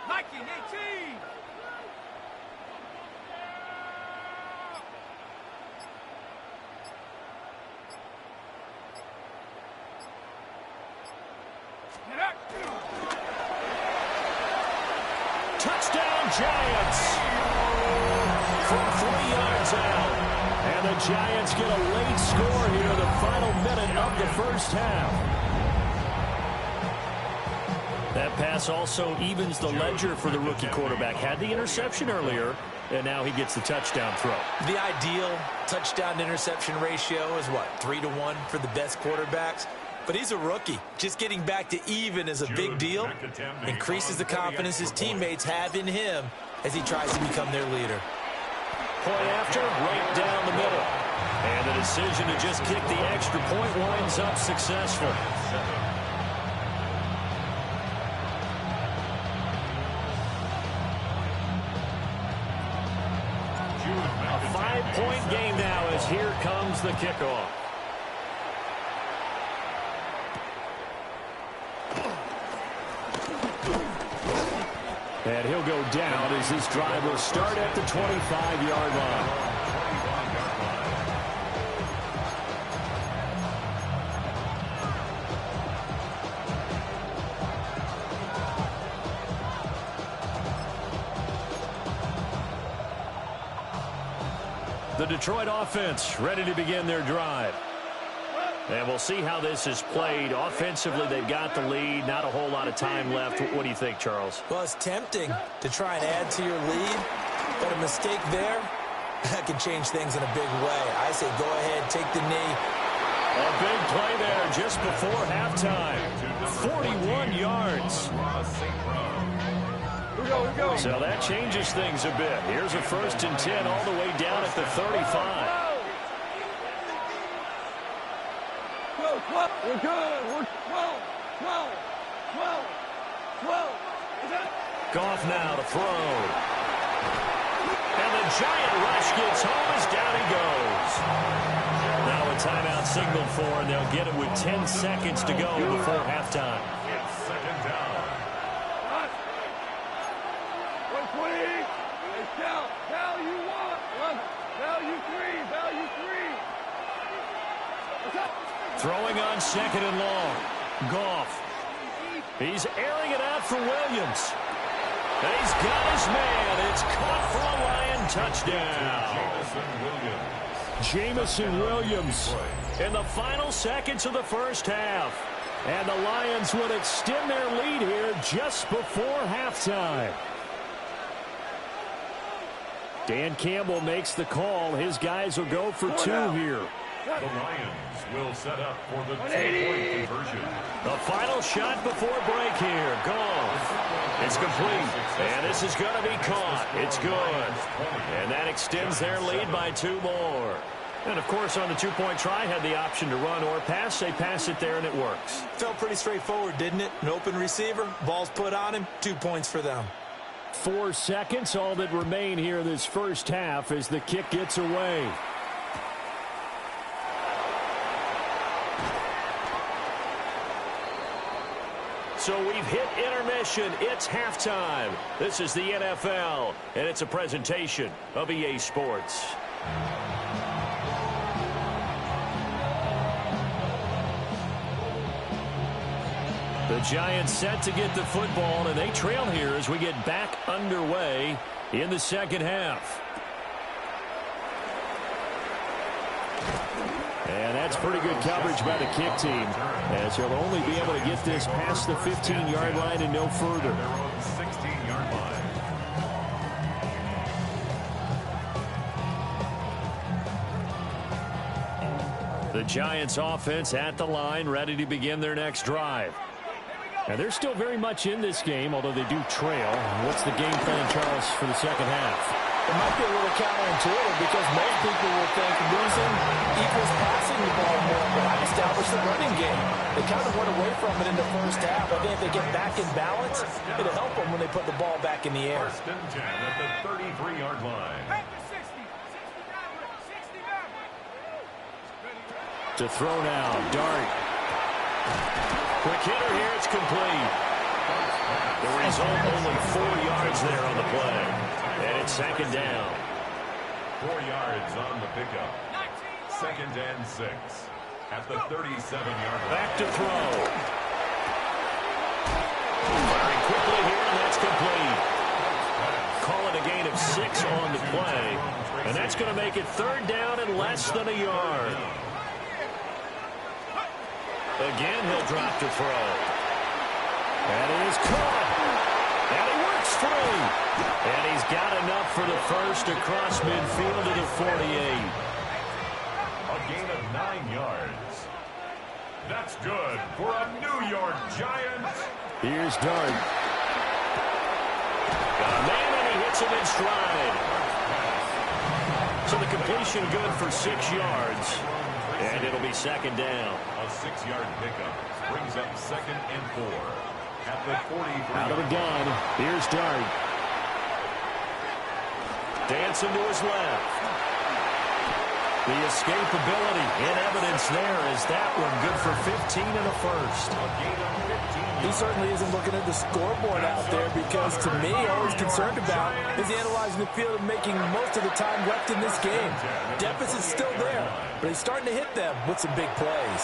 Viking 18. Touchdown Giants from 3 yards out. And the Giants get a late score here, the final minute of the first half. That pass also evens the ledger for the rookie quarterback. Had the interception earlier, and now he gets the touchdown throw. The ideal touchdown-interception ratio is what, 3-to-1 for the best quarterbacks? But he's a rookie. Just getting back to even is a big deal. Increases the confidence his teammates have in him as he tries to become their leader. Point after, right down the middle. And the decision to just kick the extra point winds up successful. A 2-point game now as here comes the kickoff. And he'll go down as this drive will start at the 25-yard line. The Detroit offense ready to begin their drive. And we'll see how this is played. Offensively, they've got the lead. Not a whole lot of time left. What do you think, Charles? Well, it's tempting to try and add to your lead, but a mistake there, that can change things in a big way. I say go ahead, take the knee. A big play there just before halftime. 41 yards. So that changes things a bit. Here's a 1st and 10 all the way down at the 35. We're good. We're 12. Goff now to throw. And the giant rush gets home as down he goes. Now a timeout signaled for, and they'll get it with 10 seconds to go before halftime. It's 2nd down. 120. Hey, Cal. Value 1. Value 3. Value 3. What's up? Throwing on 2nd and long. Goff. He's airing it out for Williams. And he's got his man. It's caught for a Lion touchdown. Jameson Williams in the final seconds of the first half. And the Lions would extend their lead here just before halftime. Dan Campbell makes the call. His guys will go for 2 here. The Lions will set up for the 2-point conversion. The final shot before break here. Gone. It's complete. And this is going to be caught. It's good. And that extends their lead by 2 more. And, of course, on the 2-point try, had the option to run or pass. They pass it there, and it works. Felt pretty straightforward, didn't it? An open receiver, ball's put on him, 2 points for them. 4 seconds, all that remain here this first half as the kick gets away. So we've hit intermission. It's halftime. This is the NFL, and it's a presentation of EA Sports. The Giants set to get the football, and they trail here as we get back underway in the second half. And that's pretty good coverage by the kick team, as he'll only be able to get this past the 15-yard line and no further. Their own 16-yard line. The Giants offense at the line, ready to begin their next drive. And they're still very much in this game, although they do trail. What's the game plan, Charles, for the second half? It might be a little counterintuitive because most people will think losing equals passing the ball more, but I established the running game. They kind of went away from it in the first half. I think if they get back in balance, it'll help them when they put the ball back in the air. 1st and 10 at the 33-yard line. To throw now, Dart. Quick hitter here, it's complete. The result, only 4 yards there on the play. And it's 2nd down. 4 yards on the pickup. 2nd and 6 at the 37-yard line. Back to throw. Firing quickly here, and that's complete. Call it a gain of 6 on the play. And that's going to make it 3rd down and less than a yard. Again, he'll drop to throw. And it is caught. And he works free. And he's got enough for the first across midfield to the 48. A gain of 9 yards. That's good for a New York Giant. Here's Dart. Got a man, and he hits him in stride. So the completion good for 6 yards. And it'll be 2nd down. A 6-yard pickup brings up 2nd and 4 at the 43. Out of the gun. Here's Dart. Dancing to his left. The escapability in evidence there as that one good for 15 and a first. He certainly isn't looking at the scoreboard out there because, to me, all he's concerned about is analyzing the field and making most of the time left in this game. Deficit's still there, but he's starting to hit them with some big plays.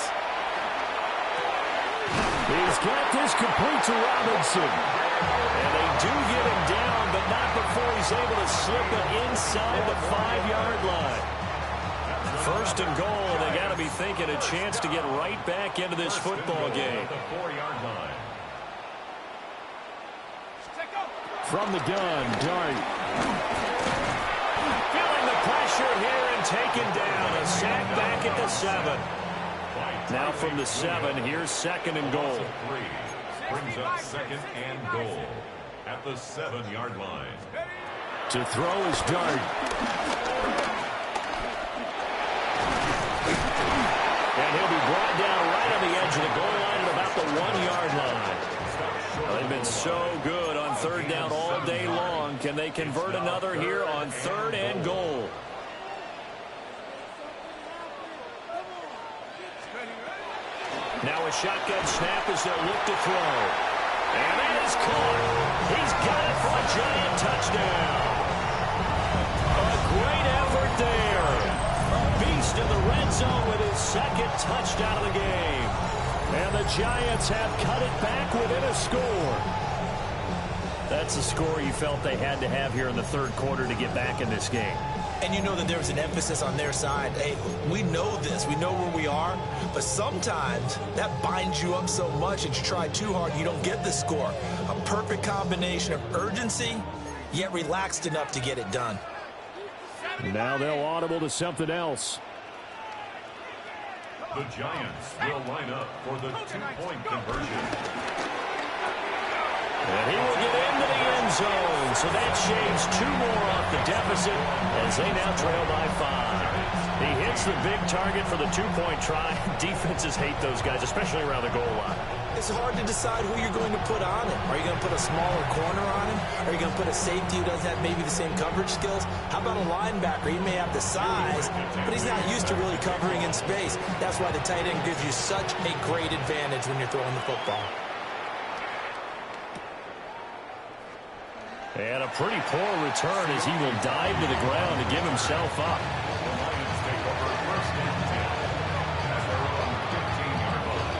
He's got this complete to Robinson. And they do get him down, but not before he's able to slip it inside the 5-yard line. First and goal, and they got to be thinking a chance to get right back into this football game. From the gun, Dart. Feeling the pressure here and taken down. A sack back at the 7. Now from the 7, here's second and goal. Brings up second and goal at the 7-yard line. To throw is Dart. And he'll be brought down right on the edge of the goal line at about the 1-yard line. They've been so good on third down all day long. Can they convert another here on third and goal? Now a shotgun snap as they'll look to throw. And that is caught. He's got it for a giant touchdown. A great effort there. Beast in the red zone with his second touchdown of the game. And the Giants have cut it back within a score. That's the score you felt they had to have here in the third quarter to get back in this game. And you know that there was an emphasis on their side. Hey, we know this. We know where we are. But sometimes that binds you up so much that you try too hard, you don't get the score. A perfect combination of urgency, yet relaxed enough to get it done. Now they'll audible to something else. The Giants will line up for the 2-point conversion. And he will get into the end zone. So that shaves 2 more off the deficit as they now trail by 5. He hits the big target for the 2-point try. Defenses hate those guys, especially around the goal line. It's hard to decide who you're going to put on him. Are you going to put a smaller corner on him? Are you going to put a safety who doesn't have maybe the same coverage skills? How about a linebacker? He may have the size, but he's not used to really covering in space. That's why the tight end gives you such a great advantage when you're throwing the football. And a pretty poor return as he will dive to the ground to give himself up. The Lions take over first and 10 at their own 15-yard line.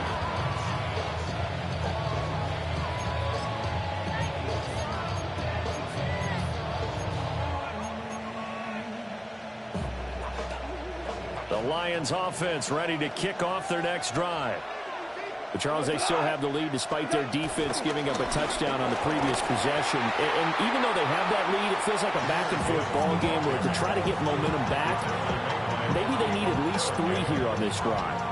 The Lions offense ready to kick off their next drive. But Charles, they still have the lead despite their defense giving up a touchdown on the previous possession. And even though they have that lead, it feels like a back-and-forth ball game where to try to get momentum back, maybe they need at least 3 here on this drive.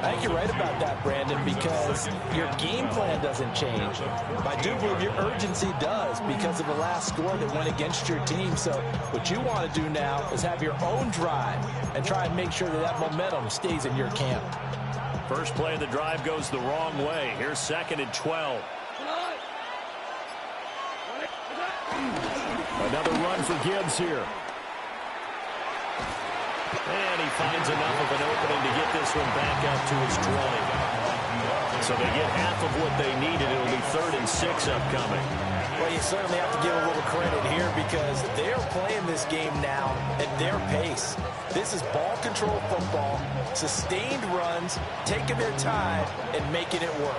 I think you're right about that, Brandon, because your game plan doesn't change. I do believe your urgency does because of the last score that went against your team. So what you want to do now is have your own drive and try and make sure that that momentum stays in your camp. First play of the drive goes the wrong way. Here's second and 12. Another run for Gibbs here. And he finds enough of an opening to get this one back up to his 20. So they get half of what they needed. It'll be 3rd and 6 upcoming. Well, you certainly have to give a little credit here because they're playing this game now at their pace. This is ball control football, sustained runs, taking their time and making it work.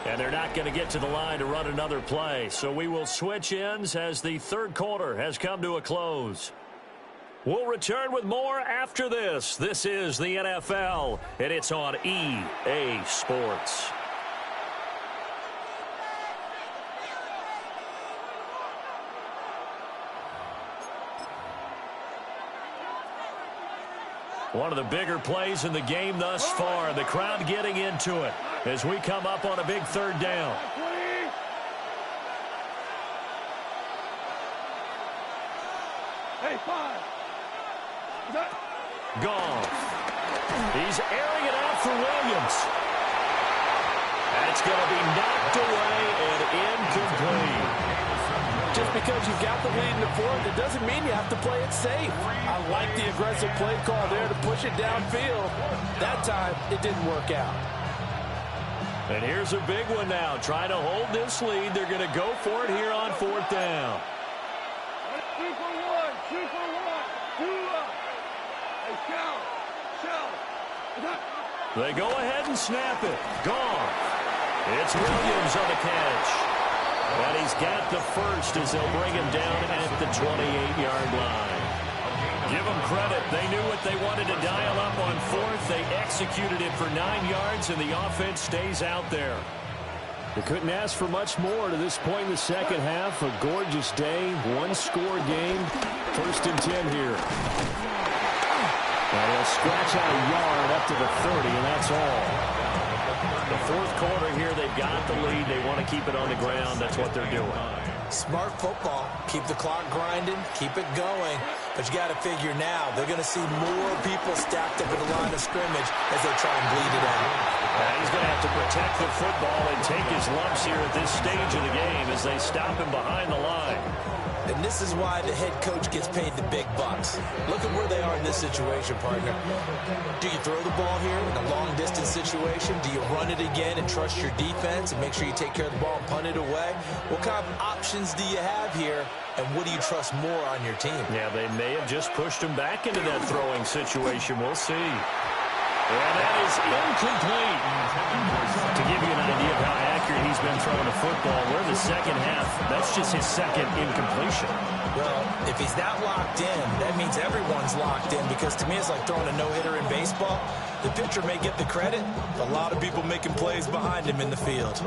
And they're not going to get to the line to run another play. So we will switch ends as the third quarter has come to a close. We'll return with more after this. This is the NFL, and it's on EA Sports. One of the bigger plays in the game thus far. The crowd getting into it as we come up on a big third down. Hey, 5. Goff. He's airing it out for Williams. That's going to be knocked away and incomplete. Just because you've got the lead in the fourth, it doesn't mean you have to play it safe. I like the aggressive play call there to push it downfield. That time, it didn't work out. And here's a big one now. Trying to hold this lead. They're going to go for it here on 4th down. 2 for 1. 2 for 1. 2 up. Hey, shell. They go ahead and snap it. Gone. It's Williams on the catch. And he's got the first as they'll bring him down at the 28-yard line. Give them credit. They knew what they wanted to dial up on 4th. They executed it for 9 yards, and the offense stays out there. They couldn't ask for much more to this point in the second half. A gorgeous day, one-score game. 1st and 10 here. And he'll scratch out a yard up to the 30, and that's all. The 4th quarter here, they've got the lead. They want to keep it on the ground. That's what they're doing. Smart football. Keep the clock grinding. Keep it going. But you got to figure now, they're going to see more people stacked up at the line of scrimmage as they try and bleed it out. He's going to have to protect the football and take his lumps here at this stage of the game as they stop him behind the line. And this is why the head coach gets paid the big bucks. Look at where they are in this situation, partner. Do you throw the ball here in a long-distance situation? Do you run it again and trust your defense and make sure you take care of the ball and punt it away? What kind of options do you have here, and what do you trust more on your team? Yeah, they may have just pushed him back into that throwing situation. We'll see. And that is incomplete. To give you an idea of how accurate he's been throwing the football, we're in the second half. That's just his second incompletion. Well, if he's that locked in, that means everyone's locked in, because to me it's like throwing a no-hitter in baseball. The pitcher may get the credit, but a lot of people making plays behind him in the field.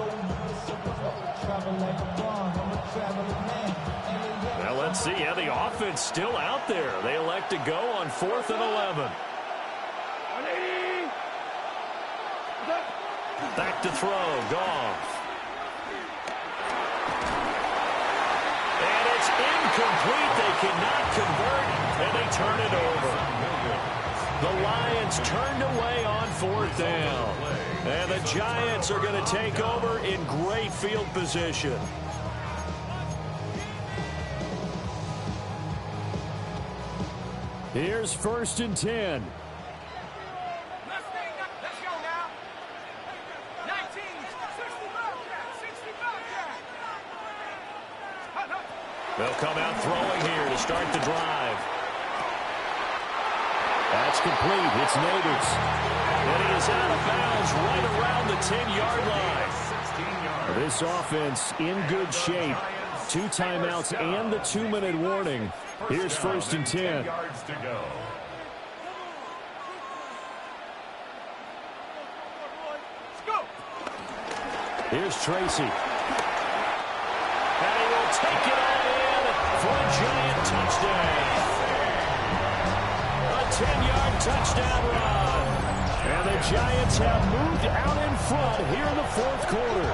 Well, let's see. Yeah, the offense still out there. They elect to go on 4th and 11. Back to throw. Goff. And it's incomplete. They cannot convert, and they turn it over. The Lions turned away on 4th down. And the Giants are going to take over in great field position. Here's 1st and 10. They'll come out throwing here to start the drive. That's complete. It's Neighbors. And he is out of bounds right around the 10-yard line. This offense in good shape. 2 timeouts and the 2-minute warning. Here's 1st and 10. Here's Tracy. And he will take it all in for a Giant touchdown. A 10-yard touchdown run. And the Giants have moved out in front here in the 4th quarter.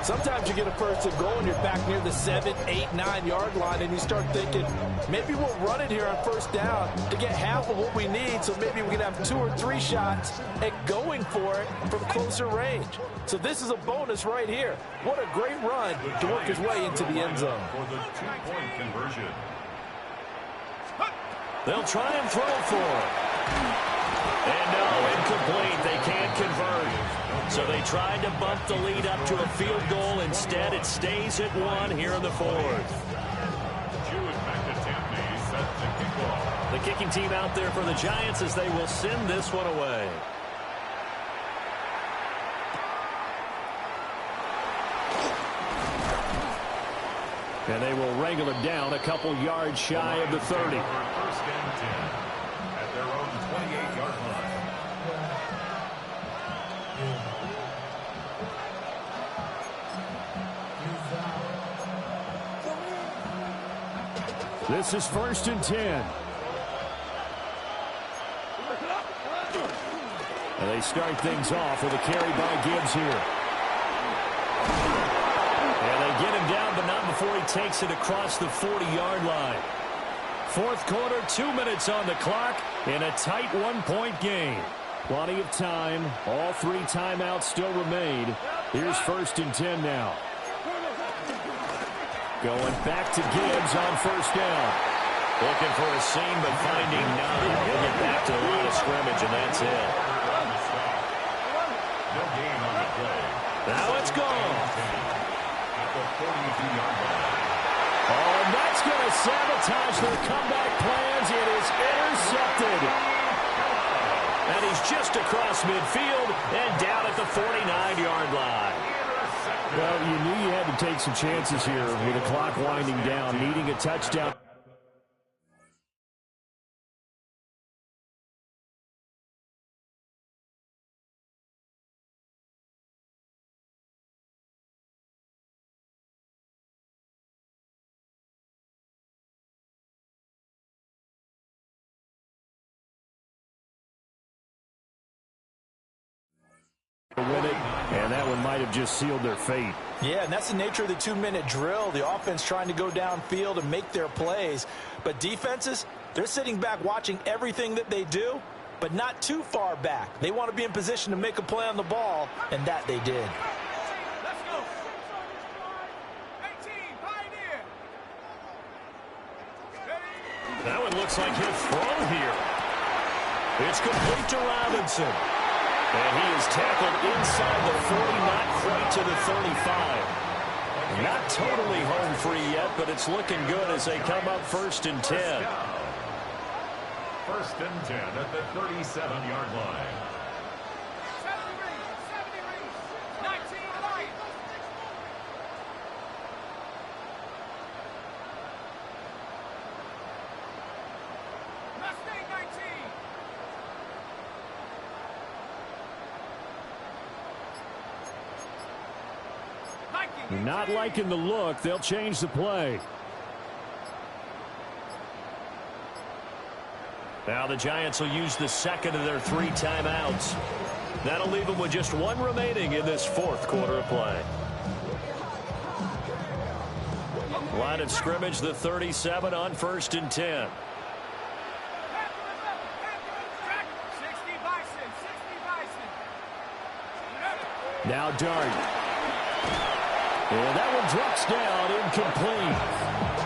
Sometimes you get a 1st and goal and you're back near the 7, 8, 9-yard line, and you start thinking, maybe we'll run it here on 1st down to get half of what we need, so maybe we can have 2 or 3 shots at going for it from closer range. So this is a bonus right here. What a great run to work his way into the end zone. For the 2-point conversion. They'll try and throw for it. And no, incomplete. They can't convert. So they tried to bump the lead up to a field goal. Instead, it stays at 1 here in the 4th. The kicking team out there for the Giants as they will send this one away. And they will wrangle it down a couple yards shy of the 30. 1st and 10 at their own 28-yard line. This is 1st and 10. And they start things off with a carry by Gibbs here. And they get him down, but not before he takes it across the 40-yard line. Fourth quarter, 2 minutes on the clock in a tight one-point game. Plenty of time. All 3 timeouts still remain. Here's 1st and 10 now. Going back to Gibbs on 1st down. Looking for a seam, but finding none. He'll get back to the line of scrimmage, and that's it. No gain on the play. Now it's gone. At the 42-yard line. Oh, and that's going to sabotage their comeback plans. It is intercepted. And he's just across midfield and down at the 49-yard line. Well, you knew you had to take some chances here with the clock winding down, needing a touchdown. Win it, and that one might have just sealed their fate. Yeah, and that's the nature of the 2-minute drill. The offense trying to go downfield and make their plays. But defenses, they're sitting back watching everything that they do, but not too far back. They want to be in position to make a play on the ball, and that they did. Let's go. 18, Pioneer. That one looks like he'll throw here. It's complete to Robinson. And he is tackled inside the 40, not quite to the 35. Not totally home free yet, but it's looking good as they come up 1st and 10. 1st and 10 at the 37-yard line. 70 rings. 19 Lions. Mustang 19. Not liking the look. They'll change the play. Now the Giants will use the second of their 3 timeouts. That'll leave them with just 1 remaining in this 4th quarter of play. Line of scrimmage, the 37 on 1st and 10. 60 Bison. Now Dart. And that one drops down, incomplete.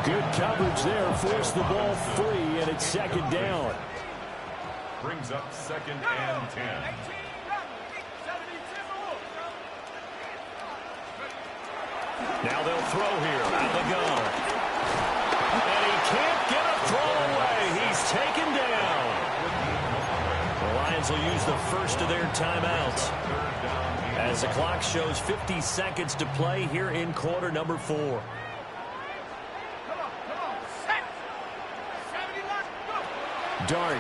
Good coverage there, forced the ball free, and it's 2nd down. Brings up 2nd and 10. Now they'll throw here out of the gun. And he can't get a throw away. He's taken down. The Lions will use the first of their timeouts as the clock shows 50 seconds to play here in quarter number 4. Come on. Set. 71. Go. Dart.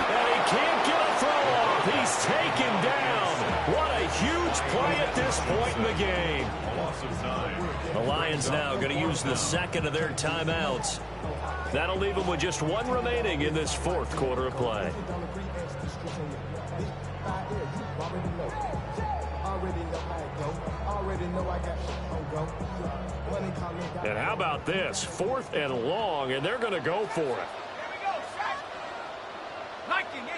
And he can't get a throw off. He's taken down. What a huge play at this point in the game. The Lions now going to use the second of their timeouts. That'll leave them with just 1 remaining in this 4th quarter of play. And how about this? 4th and long, and they're going to go for it. Here we go. Set. Viking 18.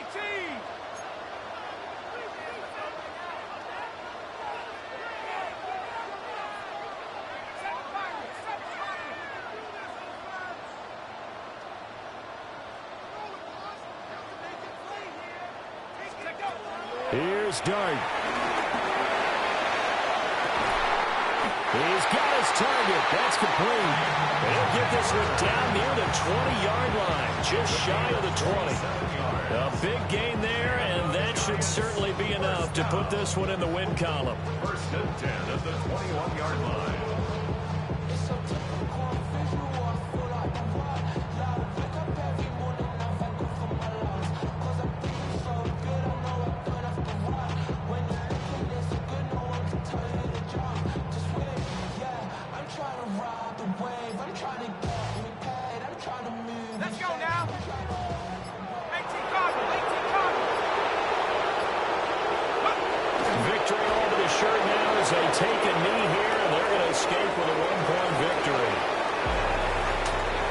Here's Dart. He's got his target. That's complete. And he'll get this one down near the 20-yard line, just shy of the 20. A big gain there, and that should certainly be enough to put this one in the win column. 1st and 10 at the 21-yard line. Let's go now. 18 Cardinal. Victory over the shirt now as they take a knee here, and they're going to escape with a 1-point victory.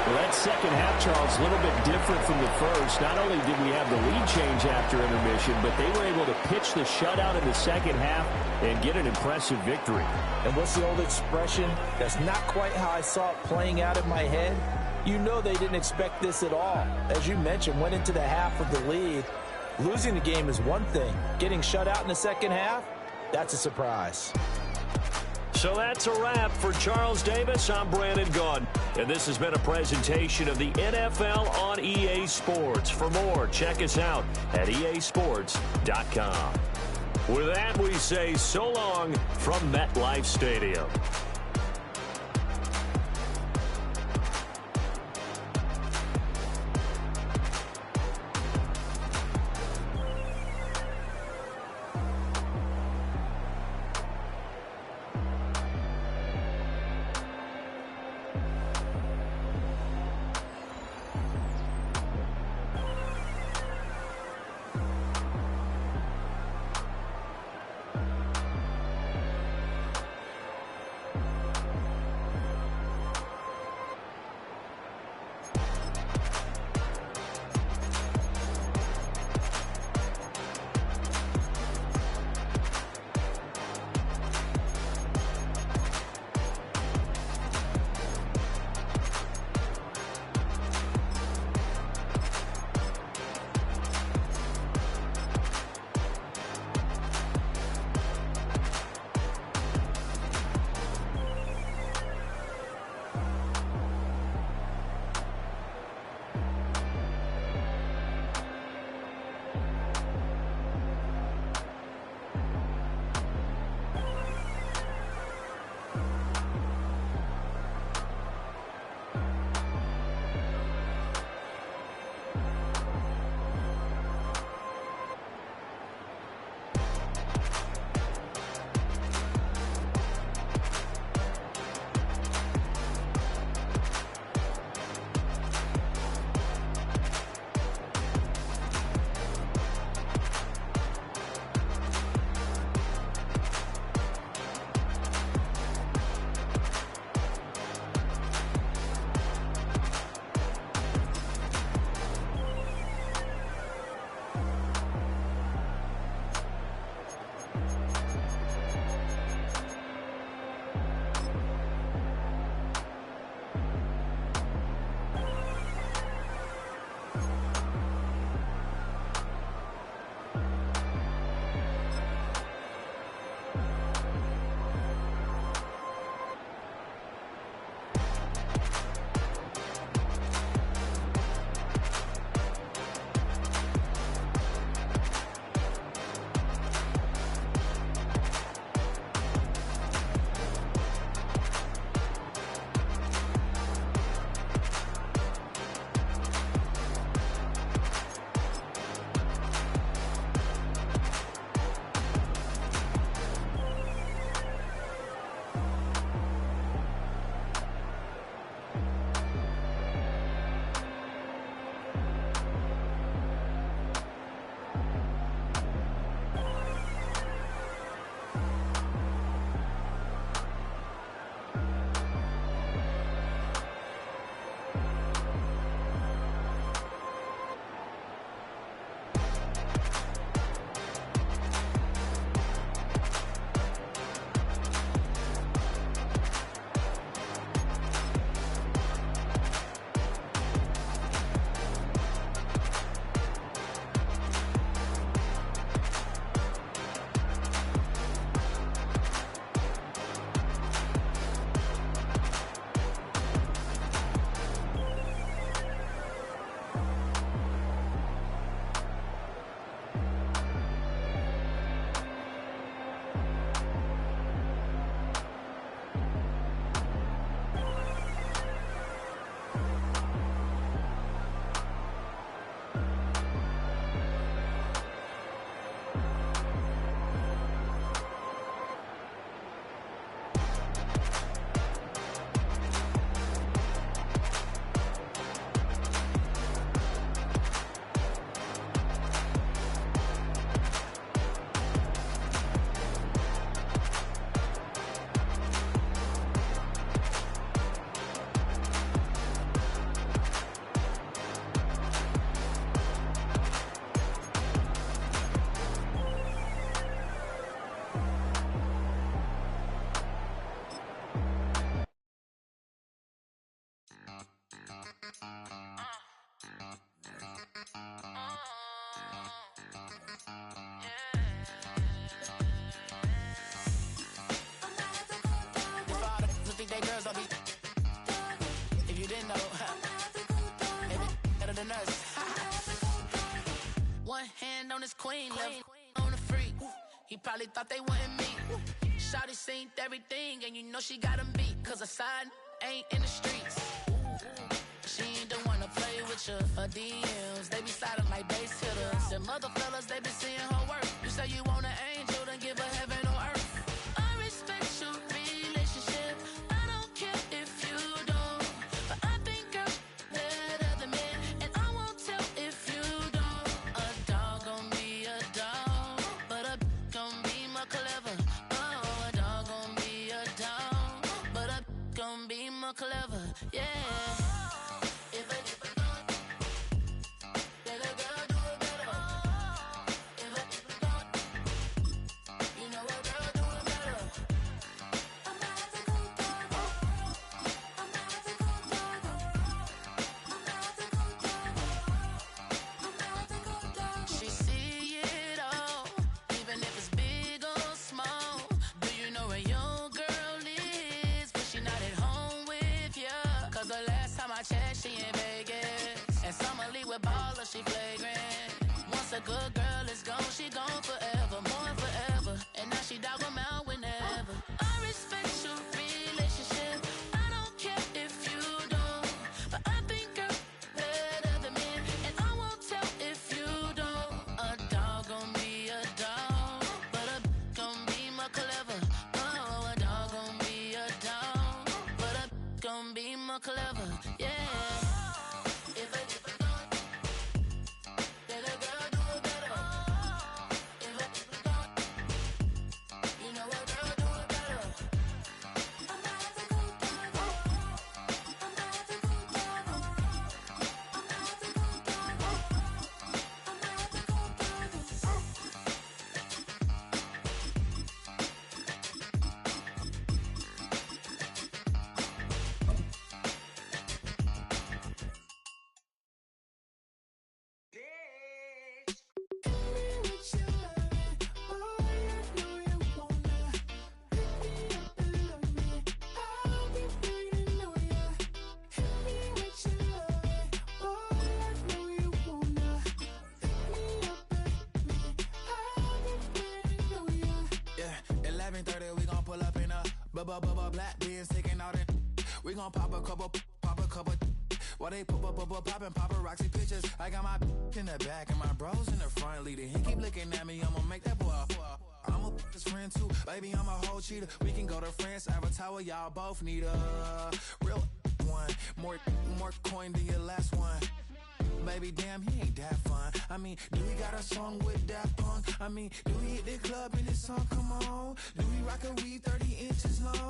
Well, that second half, Charles, a little bit different from the first. Not only did we have the lead change after intermission, but they were able to pitch the shutout in the second half and get an impressive victory. And what's the old expression? That's not quite how I saw it playing out in my head. You know they didn't expect this at all. As you mentioned, went into the half with the lead. Losing the game is one thing. Getting shut out in the second half, that's a surprise. So that's a wrap for Charles Davis. I'm Brandon Gaudin, and this has been a presentation of the NFL on EA Sports. For more, check us out at easports.com. With that, we say so long from MetLife Stadium. Birthday girls don't be. If you didn't know, maybe better than us. One hand on his queen, left on the freak. He probably thought they wanted me. Shawty seen everything, and you know she got him beat. Cause her side ain't in the streets. She ain't the one to play with you. Her DMs, they be sliding like base hitters. And mother fellas, they be seeing her work. You say you want an angel, then give her heaven or earth. I respect your relationship. I don't care if you don't. But I think girls better than men. And I won't tell if you don't. A dog gon' be a dog, but a gon' be more clever. Oh, a dog gon' be a dog, but a gon' be more clever. Yeah. She in Vegas, and summer leave with baller, she flagrant. Once a good girl is gone, she gone forever, more forever. And now she dog 'em out whenever. I respect your relationship. I don't care if you don't, but I think girls better than men, and I won't tell if you don't. A dog gon' be a dog, but a gon' be more clever. Oh, a dog gon' be a dog, but a gon' be more clever. Yeah. Black beans taking all that. We gon' pop a couple. While they poppin' paparazzi pictures. I got my in the back and my bros in the front leading. He keep looking at me, I'ma make that boy. I'm a his friend too, baby, I'm a whole cheater. We can go to France, Avatar, y'all both need a real one. More coin than your last one. Baby, damn, he ain't that fun. I mean, do we got a song with that punk? I mean, do we hit the club in this song? Come on. Do we rock a weed 30 inches long?